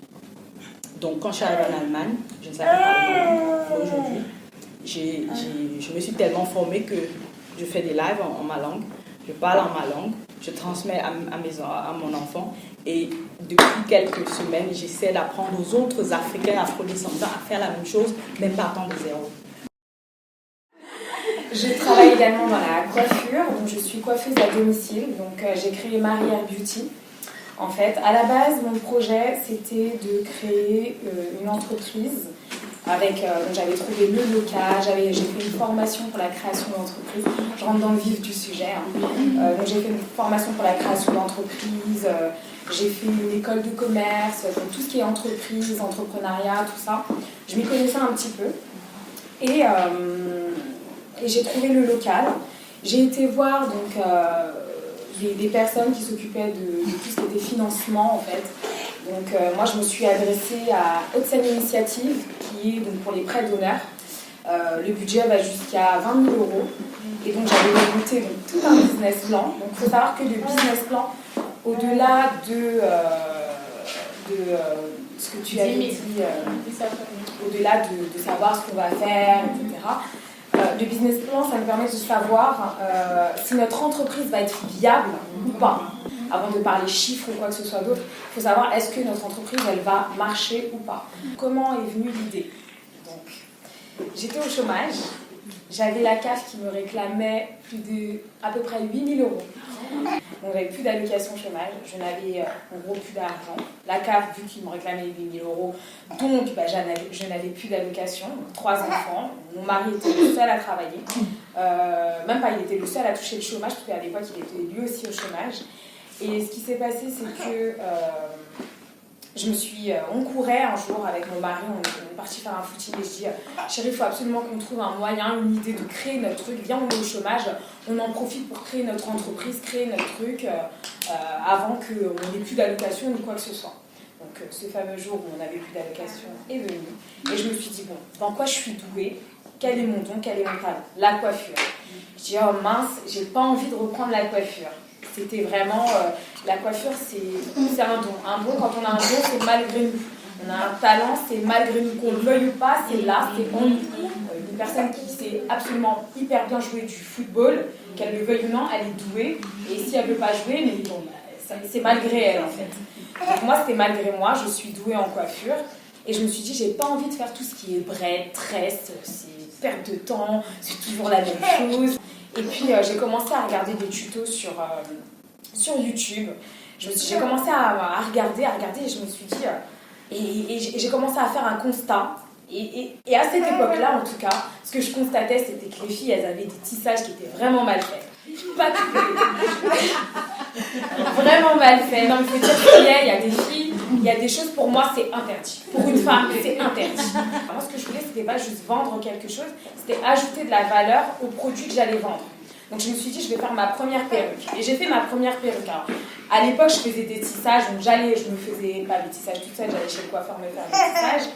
Donc quand je suis arrivée en Allemagne, je ne savais pas parler aujourd'hui. Je me suis tellement formée que je fais des lives en ma langue, je parle en ma langue, je transmets à mon enfant. Et depuis quelques semaines, j'essaie d'apprendre aux autres Africains afrodescendants à faire la même chose, même partant de zéro. Je travaille également dans la coiffure, donc je suis coiffeuse à domicile, donc j'ai créé Marie Hair Beauty. En fait, à la base, mon projet, c'était de créer une entreprise avec, j'avais trouvé le local, j'ai fait une formation pour la création d'entreprise. Je rentre dans le vif du sujet. Donc j'ai fait une formation pour la création d'entreprise, j'ai fait une école de commerce, donc tout ce qui est entreprise, entrepreneuriat, tout ça. Je m'y connaissais un petit peu. Et j'ai trouvé le local. J'ai été voir donc, des personnes qui s'occupaient de tout ce qui était financement en fait. Donc moi je me suis adressée à Haute-Seine Initiative qui est donc pour les prêts d'honneur. Le budget va jusqu'à 20 000 €. Et donc j'avais monté donc, tout un business plan. Donc il faut savoir que le business plan, au-delà de ce que tu as dit, au-delà de savoir ce qu'on va faire, etc. Le business plan, ça nous permet de savoir si notre entreprise va être viable ou pas. Avant de parler chiffres ou quoi que ce soit d'autre, il faut savoir est-ce que notre entreprise, elle va marcher ou pas. Comment est venue l'idée? Donc, j'étais au chômage, j'avais la CAF qui me réclamait à peu près 8 000 €. Donc j'avais plus d'allocation chômage, je n'avais en gros plus d'argent. La CAF, vu qu'il me réclamait 8 000 €, donc je n'avais plus d'allocation. 3 enfants, mon mari était le seul à travailler. Même pas, il était le seul à toucher le chômage, parce qu'à l'époque il était lui aussi au chômage. Et ce qui s'est passé, c'est que on courait un jour avec mon mari, on est parti faire un footing et je dis chérie, il faut absolument qu'on trouve un moyen, une idée de créer notre truc. Viens, on est au chômage, on en profite pour créer notre entreprise, créer notre truc avant qu'on n'ait plus d'allocation ni quoi que ce soit. Donc ce fameux jour où on n'avait plus d'allocation est venu et je me suis dit bon, dans quoi je suis douée, quel est mon don, quel est mon talent? La coiffure. Je dis oh mince, j'ai pas envie de reprendre la coiffure. C'était vraiment, la coiffure, c'est un don. Un don, quand on a un don, c'est malgré nous. On a un talent, c'est malgré nous. Qu'on le veuille ou pas, c'est là, c'est en nous. Une personne qui sait absolument hyper bien jouer du football, qu'elle le veuille ou non, elle est douée. Et si elle ne veut pas jouer, mais bon, c'est malgré elle en fait. Donc moi, c'était malgré moi, je suis douée en coiffure. Et je me suis dit, j'ai pas envie de faire tout ce qui est braid, tresse, c'est perte de temps, c'est toujours la même chose. Et puis j'ai commencé à regarder des tutos sur YouTube. J'ai commencé à regarder et je me suis dit... et j'ai commencé à faire un constat. Et à cette époque-là, en tout cas, ce que je constatais, c'était que les filles, elles avaient des tissages qui étaient vraiment mal faits. Pas toutes vraiment mal faits. Non, il faut dire qu'il y a des filles, il y a des choses, pour moi, c'est interdit. Pour une femme, c'est interdit. Moi, ce que je voulais, c'était pas juste vendre quelque chose, c'était ajouter de la valeur au produit que j'allais vendre. Donc je me suis dit, je vais faire ma première perruque. Et j'ai fait ma première perruque. Alors, à l'époque, je faisais des tissages, donc je me faisais pas des tissages toute seule, j'allais chez le coiffeur me faire des tissages.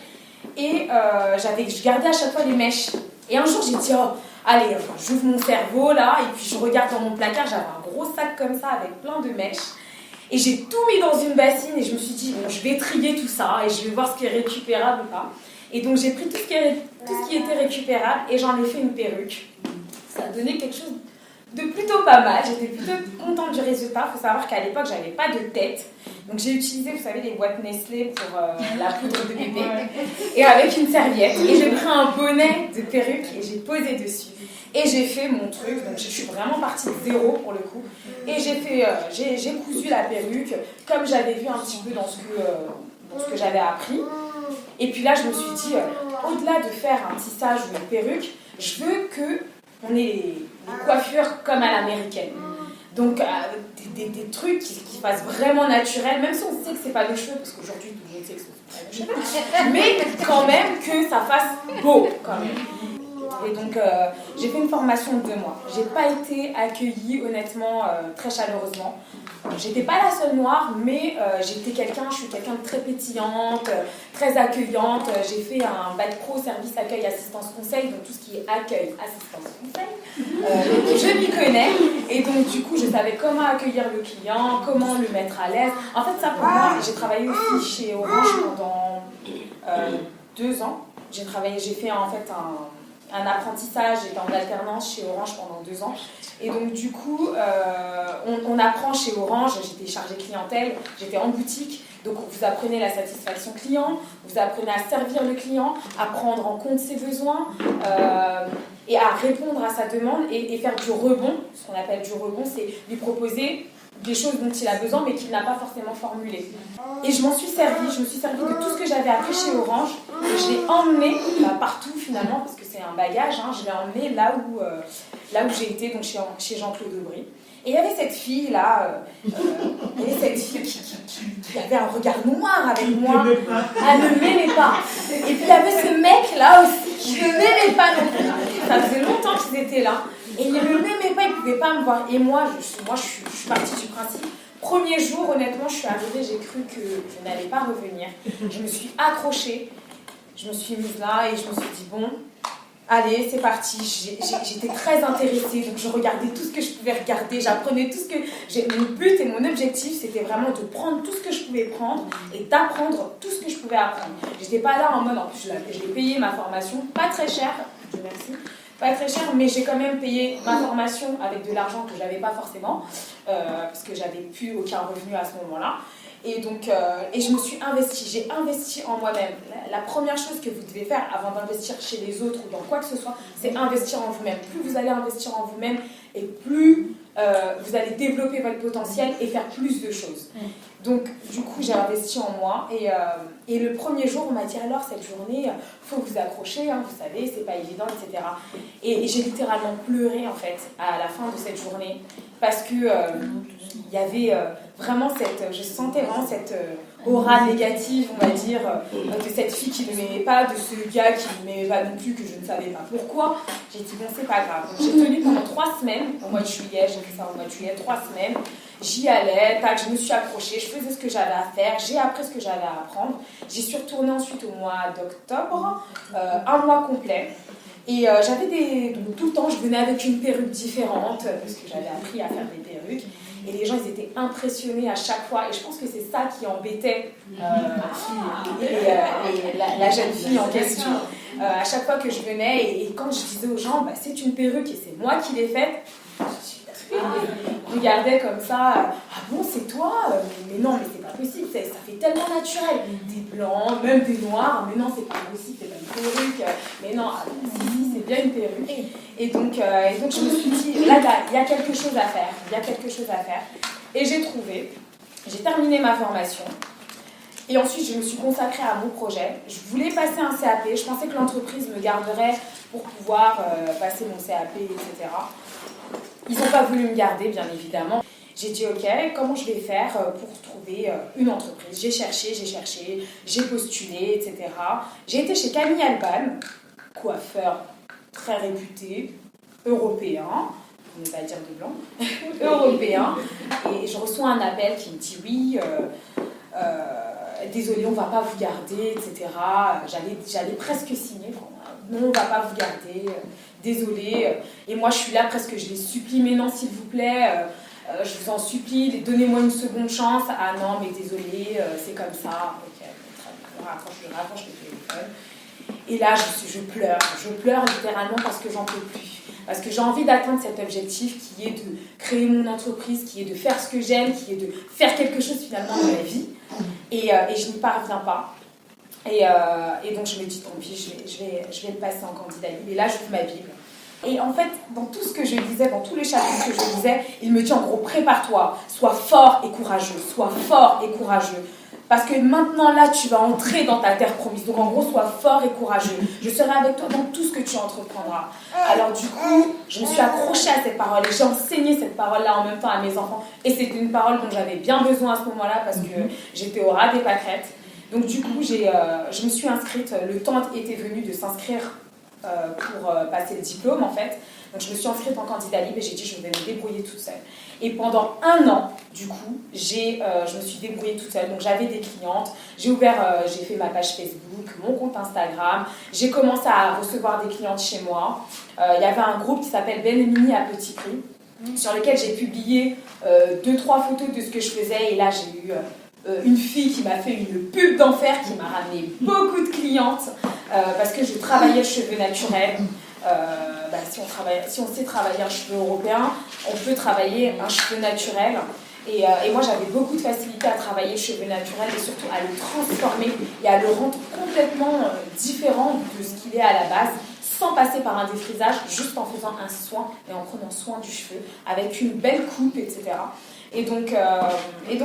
Et je gardais à chaque fois les mèches. Et un jour, j'ai dit, oh, allez, j'ouvre mon cerveau là, et puis je regarde dans mon placard, j'avais un gros sac comme ça avec plein de mèches. Et j'ai tout mis dans une bassine et je me suis dit, bon, je vais trier tout ça et je vais voir ce qui est récupérable ou pas. Et donc j'ai pris tout ce qui était récupérable et j'en ai fait une perruque. Ça a donné quelque chose de plutôt pas mal. J'étais plutôt contente du résultat. Il faut savoir qu'à l'époque, j'avais pas de tête. Donc j'ai utilisé, vous savez, les boîtes Nestlé pour la poudre de bébé. Et avec une serviette. Et j'ai pris un bonnet de perruque et j'ai posé dessus. Et j'ai fait mon truc. Donc je suis vraiment partie de zéro pour le coup. Et j'ai cousu la perruque comme j'avais vu un petit peu dans ce que j'avais appris. Et puis là, je me suis dit, au-delà de faire un tissage ou une perruque, je veux qu'on ait les coiffures comme à l'américaine. Donc, des trucs qui fassent vraiment naturel, même si on sait que c'est pas nos cheveux, parce qu'aujourd'hui, tout le monde sait que c'est pas nos cheveux, mais quand même que ça fasse beau, quand même. Et donc, j'ai fait une formation de 2 mois. J'ai pas été accueillie, honnêtement, très chaleureusement. J'étais pas la seule noire, mais je suis quelqu'un de très pétillante, très accueillante. J'ai fait un bac pro service accueil assistance conseil, donc tout ce qui est accueil assistance conseil. Je m'y connais et donc du coup je savais comment accueillir le client, comment le mettre à l'aise. En fait ça pour moi, j'ai travaillé aussi chez Orange pendant 2 ans. J'ai fait en fait un apprentissage, j'étais en alternance chez Orange pendant 2 ans. Et donc du coup, on apprend chez Orange, j'étais chargée clientèle, j'étais en boutique, donc vous apprenez la satisfaction client, vous apprenez à servir le client, à prendre en compte ses besoins et à répondre à sa demande et faire du rebond. Ce qu'on appelle du rebond, c'est lui proposer des choses dont il a besoin mais qu'il n'a pas forcément formulées. Et je me suis servi de tout ce que j'avais appris chez Orange et je l'ai emmené partout finalement parce que c'est un bagage, hein, je l'ai emmené là où j'ai été, donc chez Jean-Claude Aubry. Et il y avait cette fille là, qui avait un regard noir avec moi, elle ne m'aimait pas. Et puis il y avait ce mec là aussi qui ne m'aimait pas non plus. Ça faisait longtemps qu'ils étaient là. Et il ne m'aimait pas, il ne pouvait pas me voir. Et moi, je suis partie du principe. Premier jour, honnêtement, je suis arrivée, j'ai cru que je n'allais pas revenir. Je me suis accrochée, je me suis mise là et je me suis dit, bon, allez, c'est parti. J'étais très intéressée, donc je regardais tout ce que je pouvais regarder, j'apprenais tout ce que... Mon but et mon objectif, c'était vraiment de prendre tout ce que je pouvais prendre et d'apprendre tout ce que je pouvais apprendre. J'étais pas là en mode, en plus, je l'ai payé ma formation, pas très cher, Dieu merci. Pas très cher, mais j'ai quand même payé ma formation avec de l'argent que je n'avais pas forcément, parce que j'avais plus aucun revenu à ce moment-là. Et donc, je me suis investie, j'ai investi en moi-même. La première chose que vous devez faire avant d'investir chez les autres ou dans quoi que ce soit, c'est investir en vous-même. Plus vous allez investir en vous-même et plus vous allez développer votre potentiel et faire plus de choses. Donc, du coup, j'ai investi en moi et le premier jour, on m'a dit alors, cette journée, il faut vous accrocher, hein, vous savez, c'est pas évident, etc. Et j'ai littéralement pleuré, en fait, à la fin de cette journée parce que il y avait vraiment je sentais vraiment cette aura négative, on va dire, de cette fille qui ne m'aimait pas, de ce gars qui ne m'aimait pas non plus, que je ne savais pas pourquoi. J'ai dit bon, c'est pas grave. Donc, j'ai tenu pendant 3 semaines, au mois de juillet, j'ai fait ça au mois de juillet, 3 semaines. J'y allais, tac, je me suis accrochée, je faisais ce que j'avais à faire, j'ai appris ce que j'avais à apprendre. J'y suis retournée ensuite au mois d'octobre, 1 mois complet. Et j'avais donc, tout le temps, je venais avec une perruque différente, parce que j'avais appris à faire des perruques. Et les gens, ils étaient impressionnés à chaque fois. Et je pense que c'est ça qui embêtait la jeune fille en question. À chaque fois que je venais, et quand je disais aux gens, bah, c'est une perruque et c'est moi qui l'ai faite, ils regardaient comme ça, ah bon, c'est toi? Mais non, mais c'est pas possible, ça fait tellement naturel. Des blancs, même des noirs, mais non, c'est pas possible, c'est pas une perruque. Mais non, si, c'est bien une perruque. Et donc je me suis dit, là, il y a quelque chose à faire. Et j'ai terminé ma formation. Et ensuite, je me suis consacrée à mon projet. Je voulais passer un CAP. Je pensais que l'entreprise me garderait pour pouvoir passer mon CAP, etc. Ils n'ont pas voulu me garder, bien évidemment. J'ai dit, ok, comment je vais faire pour trouver une entreprise? J'ai cherché, j'ai postulé, etc. J'ai été chez Camille Alban, coiffeur très réputé, européen, on ne va pas dire de blanc, européen. Et je reçois un appel qui me dit, oui, désolé, on ne va pas vous garder, etc. J'allais presque signer. Non, on ne va pas vous garder. Désolée. Et moi, je suis là presque, je les supplie, mais non, s'il vous plaît, je vous en supplie, donnez-moi une seconde chance. Ah non, mais désolée, c'est comme ça. Ok, je raccroche le téléphone. Et là, je pleure littéralement parce que j'en peux plus. Parce que j'ai envie d'atteindre cet objectif qui est de créer mon entreprise, qui est de faire ce que j'aime, qui est de faire quelque chose finalement de ma vie. Et je n'y parviens pas. Et donc je me dis, tant pis, je vais le passer en candidat libre. Et là, j'ouvre ma Bible. Et en fait, dans tout ce que je lisais, dans tous les chapitres que je lisais, il me dit en gros, prépare-toi, sois fort et courageux, sois fort et courageux. Parce que maintenant, là, tu vas entrer dans ta terre promise. Donc, en gros, sois fort et courageux. Je serai avec toi dans tout ce que tu entreprendras. Alors, du coup, je me suis accrochée à cette parole et j'ai enseigné cette parole-là en même temps à mes enfants. Et c'était une parole dont j'avais bien besoin à ce moment-là parce que j'étais au ras des pâquerettes. Donc, du coup, je me suis inscrite. Le temps était venu de s'inscrire pour passer le diplôme, en fait. Donc, je me suis inscrite en candidat libre et j'ai dit je vais me débrouiller toute seule. Et pendant 1 an, du coup, je me suis débrouillée toute seule. Donc, j'avais des clientes, j'ai fait ma page Facebook, mon compte Instagram. J'ai commencé à recevoir des clientes chez moi. Il y avait un groupe qui s'appelle Ben et Mini à petit prix, sur lequel j'ai publié 2-3 photos de ce que je faisais. Et là, j'ai eu une fille qui m'a fait une pub d'enfer, qui m'a ramené beaucoup de clientes parce que je travaillais le cheveu naturel. Si on sait travailler un cheveu européen, on peut travailler un cheveu naturel. Et moi, j'avais beaucoup de facilité à travailler le cheveu naturel et surtout à le transformer et à le rendre complètement différent de ce qu'il est à la base, sans passer par un défrisage, juste en faisant un soin et en prenant soin du cheveu, avec une belle coupe, etc. Et donc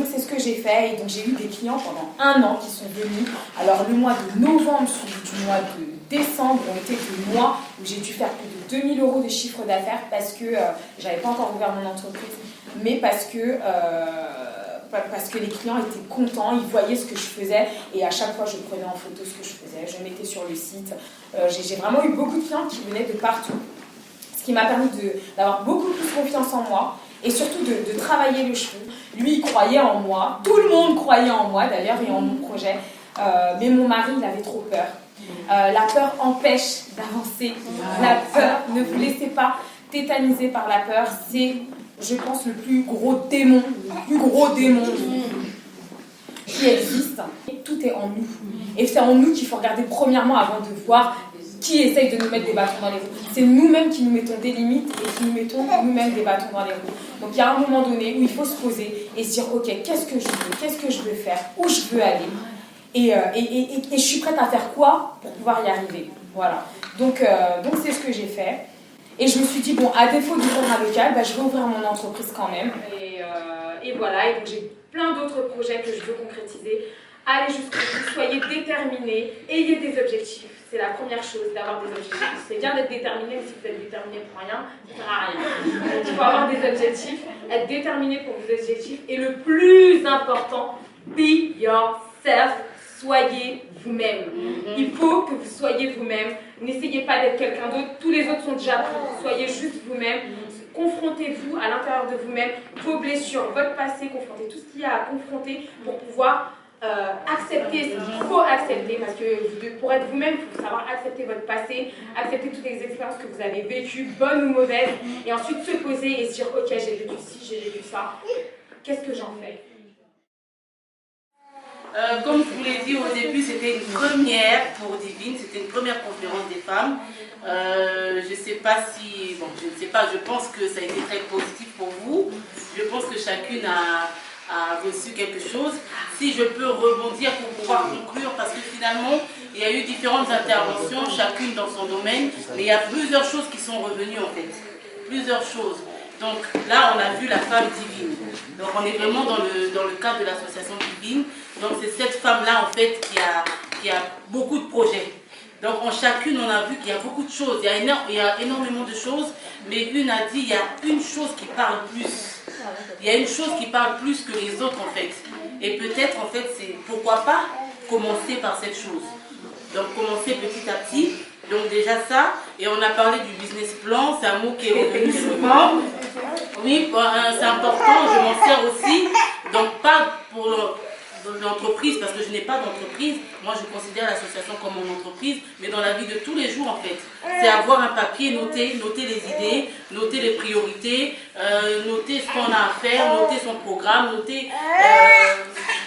c'est ce que j'ai fait. Et donc j'ai eu des clients pendant 1 an qui sont venus. Alors le mois de novembre suivi du mois de décembre ont été des mois où j'ai dû faire plus de 2 000 € de chiffre d'affaires parce que j'avais pas encore ouvert mon entreprise, mais parce que les clients étaient contents, ils voyaient ce que je faisais et à chaque fois je prenais en photo ce que je faisais, je mettais sur le site. J'ai vraiment eu beaucoup de clients qui venaient de partout, ce qui m'a permis d'avoir beaucoup plus confiance en moi. Et surtout de travailler le cheveu. Lui, il croyait en moi. Tout le monde croyait en moi, d'ailleurs, et en mon projet. Mais mon mari, il avait trop peur. La peur empêche d'avancer. La peur, ne vous laissez pas tétaniser par la peur. C'est, je pense, le plus gros démon qui existe. Tout est en nous. Et c'est en nous qu'il faut regarder premièrement avant de voir qui essaye de nous mettre des bâtons dans les roues. C'est nous-mêmes qui nous mettons des limites et qui nous mettons nous-mêmes des bâtons dans les roues. Donc il y a un moment donné où il faut se poser et se dire ok, qu'est-ce que je veux faire, où je veux aller et je suis prête à faire quoi pour pouvoir y arriver. Voilà. Donc c'est ce que j'ai fait. Et je me suis dit, bon, à défaut d'ouvrir un local, je vais ouvrir mon entreprise quand même. Et voilà, et donc j'ai plein d'autres projets que je veux concrétiser. Allez jusqu'au bout, soyez déterminés, ayez des objectifs. C'est la première chose, d'avoir des objectifs. C'est bien d'être déterminé, mais si vous êtes déterminé pour rien, ça ne sert à rien. Donc il faut avoir des objectifs, être déterminé pour vos objectifs. Et le plus important, be yourself, soyez vous-même. Il faut que vous soyez vous-même. N'essayez pas d'être quelqu'un d'autre, tous les autres sont déjà pris. Soyez juste vous-même. Confrontez-vous à l'intérieur de vous-même, vos blessures, votre passé, confrontez tout ce qu'il y a à confronter pour pouvoir accepter ce qu'il faut accepter, parce que pour être vous-même, il faut savoir accepter votre passé, accepter toutes les expériences que vous avez vécues, bonnes ou mauvaises, et ensuite se poser et se dire ok, j'ai vécu ci, j'ai vécu ça, qu'est-ce que j'en fais? Comme je vous l'ai dit au début, c'était une première pour Divine, c'était une première conférence des femmes. Je ne sais pas si, bon, je ne sais pas, je pense que ça a été très positif pour vous. Je pense que chacune a reçu quelque chose. Si je peux rebondir pour pouvoir conclure, parce que finalement, il y a eu différentes interventions, chacune dans son domaine, mais il y a plusieurs choses qui sont revenues en fait. Plusieurs choses. Donc là, on a vu la femme divine. Donc on est vraiment dans le cadre de l'association divine. Donc c'est cette femme-là en fait qui a beaucoup de projets. Donc en chacune, on a vu qu'il y a beaucoup de choses. Il y a énormément de choses, mais une a dit il y a une chose qui parle plus. Il y a une chose qui parle plus que les autres en fait. Et peut-être en fait, c'est pourquoi pas commencer par cette chose. Donc commencer petit à petit. Donc déjà ça, et on a parlé du business plan, c'est un mot qui est revenu souvent. Oui, c'est important, je m'en sers aussi. Donc pas pour l'entreprise, parce que je n'ai pas d'entreprise. Moi je considère l'association comme mon entreprise, mais dans la vie de tous les jours en fait. C'est avoir un papier, noter les idées, noter les priorités, noter ce qu'on a à faire, noter son programme, noter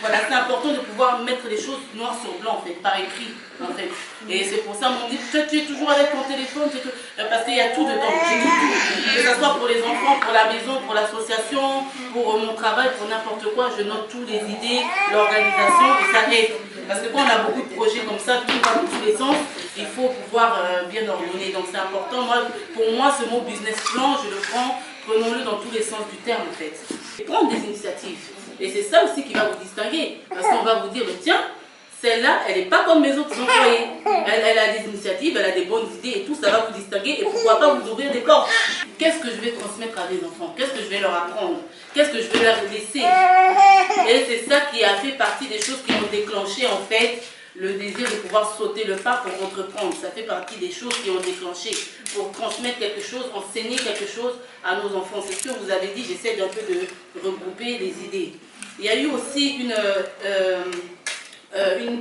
Voilà, c'est important de pouvoir mettre les choses noir sur blanc, en fait, par écrit, en fait. Et c'est pour ça qu'on dit, toi, tu es toujours avec ton téléphone, parce qu'il y a tout dedans, j'ai tout. Que ce soit pour les enfants, pour la maison, pour l'association, pour mon travail, pour n'importe quoi, je note toutes les idées, l'organisation, et ça aide. Parce que quand on a beaucoup de projets comme ça, tout va dans tous les sens, il faut pouvoir bien ordonner. Donc c'est important. Pour moi, ce mot business plan, je le prends, prenons-le dans tous les sens du terme en fait. Et prendre des initiatives. Et c'est ça aussi qui va vous distinguer. Parce qu'on va vous dire, tiens, celle-là, elle n'est pas comme mes autres employés. Elle a des initiatives, elle a des bonnes idées et tout, ça va vous distinguer. Et pourquoi pas vous ouvrir des portes. Qu'est-ce que je vais transmettre à mes enfants? Qu'est-ce que je vais leur apprendre? Qu'est-ce que je vais leur laisser? Et c'est ça qui a fait partie des choses qui ont déclenché en fait le désir de pouvoir sauter le pas pour entreprendre. Ça fait partie des choses qui ont déclenché pour transmettre quelque chose, enseigner quelque chose à nos enfants. C'est ce que vous avez dit, j'essaie d'un peu de regrouper les idées. Il y a eu aussi une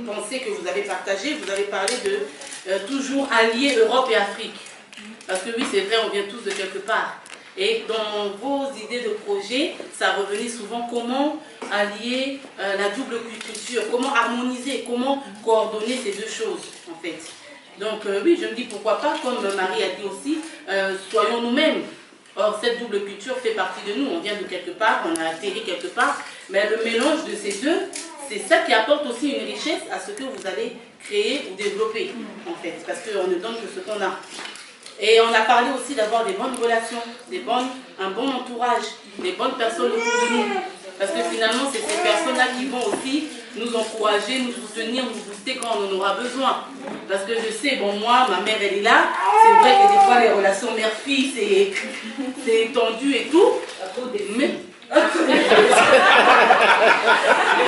pensée que vous avez partagée. Vous avez parlé de toujours allier Europe et Afrique. Parce que oui, c'est vrai, on vient tous de quelque part. Et dans vos idées de projet, ça revenait souvent comment allier la double culture, comment harmoniser, comment coordonner ces deux choses, en fait. Donc oui, je me dis pourquoi pas, comme Marie a dit aussi, soyons nous-mêmes. Or, cette double culture fait partie de nous. On vient de quelque part, on a atterri quelque part. Mais le mélange de ces deux, c'est ça qui apporte aussi une richesse à ce que vous allez créer ou développer, en fait. Parce qu'on ne donne que ce qu'on a. Et on a parlé aussi d'avoir des bonnes relations, un bon entourage, des bonnes personnes autour de nous. Parce que finalement, c'est ces personnes-là qui vont aussi nous encourager, nous soutenir, nous booster quand on en aura besoin. Parce que je sais, bon, moi, ma mère, elle est là. C'est vrai que des fois, les relations mère-fille, c'est tendu et tout. Mais...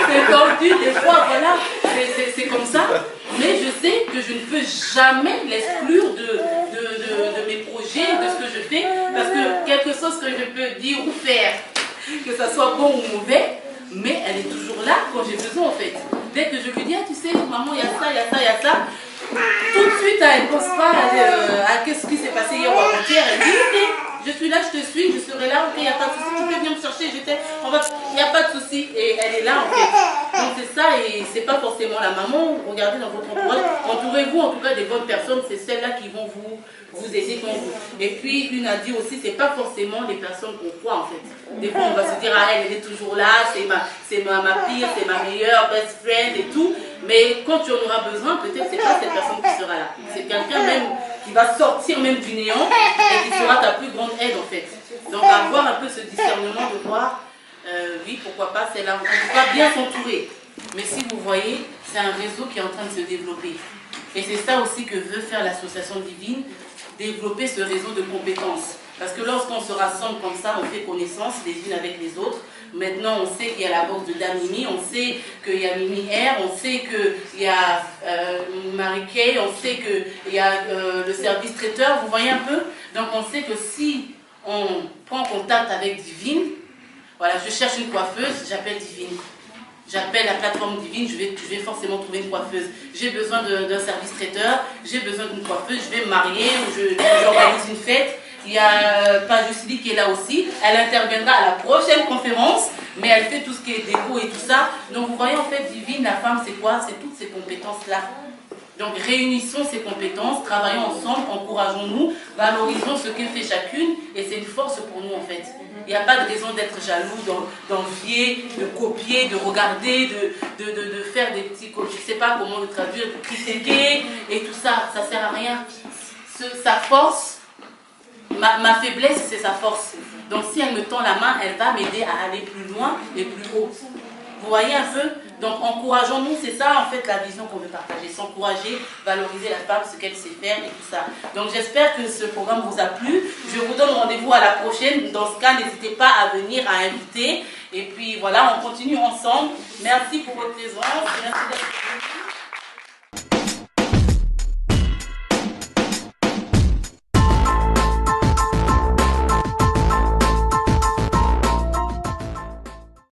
c'est tendu, des fois, voilà. C'est comme ça. Mais je sais que je ne peux jamais l'exclure de mes projets, de ce que je fais. Parce que quelque chose que je peux dire ou faire, que ça soit bon ou mauvais, mais elle est toujours là quand j'ai besoin en fait. Dès que je lui dis, ah, tu sais, maman, il y a ça, il y a ça, il y a ça, tout de suite, elle ne pense pas à qu'est-ce qui s'est passé hier ou avant-hier. Elle dit, ok, je suis là, je te suis, je serai là, ok, il n'y a pas de souci, tu peux venir me chercher, il n'y a pas de souci. Et elle est là en fait. Donc c'est ça, et c'est pas forcément la maman. Regardez dans votre entourage, entourez-vous en tout cas des bonnes personnes, c'est celles-là qui vont vous aider quand vous. Et puis, une a dit aussi, c'est pas forcément les personnes qu'on croit en fait. Des fois, on va se dire, ah, elle est toujours là, c'est ma pire, c'est ma meilleure best friend et tout. Mais quand tu en auras besoin, peut-être c'est pas cette personne qui sera là. C'est quelqu'un même qui va sortir même du néant et qui sera ta plus grande aide en fait. Donc, avoir un peu ce discernement de voir, oui, pourquoi pas, c'est là. On va bien s'entourer. Mais si vous voyez, c'est un réseau qui est en train de se développer. Et c'est ça aussi que veut faire l'association Divine, développer ce réseau de compétences. Parce que lorsqu'on se rassemble comme ça, on fait connaissance les unes avec les autres. Maintenant, on sait qu'il y a la boxe de Dame Mimi, on sait qu'il y a Mimi R, on sait qu'il y a Marie Kay, on sait qu'il y a le service traiteur, vous voyez un peu. Donc on sait que si on prend contact avec Divine, voilà, je cherche une coiffeuse, j'appelle Divine. J'appelle la plateforme Divine, je vais forcément trouver une coiffeuse. J'ai besoin d'un service traiteur, j'ai besoin d'une coiffeuse, je vais me marier ou j'organise une fête. Il y a Pajusli qui est là aussi. Elle interviendra à la prochaine conférence, mais elle fait tout ce qui est déco et tout ça. Donc vous voyez en fait, Divine, la femme, c'est quoi? C'est toutes ces compétences-là. Donc réunissons ces compétences, travaillons ensemble, encourageons-nous, valorisons ce que fait chacune et c'est une force pour nous en fait. Il n'y a pas de raison d'être jaloux, d'envier, de copier, de regarder, de faire des petits copies. Je ne sais pas comment le traduire, de critiquer et tout ça, ça ne sert à rien. Sa force, ma faiblesse, c'est sa force. Donc si elle me tend la main, elle va m'aider à aller plus loin et plus haut. Vous voyez un peu? Donc encourageons-nous, c'est ça en fait la vision qu'on veut partager. S'encourager, valoriser la femme, ce qu'elle sait faire et tout ça. Donc j'espère que ce programme vous a plu. Je vous donne rendez-vous à la prochaine. Dans ce cas, n'hésitez pas à venir, à inviter. Et puis voilà, on continue ensemble. Merci pour votre présence. Merci d'être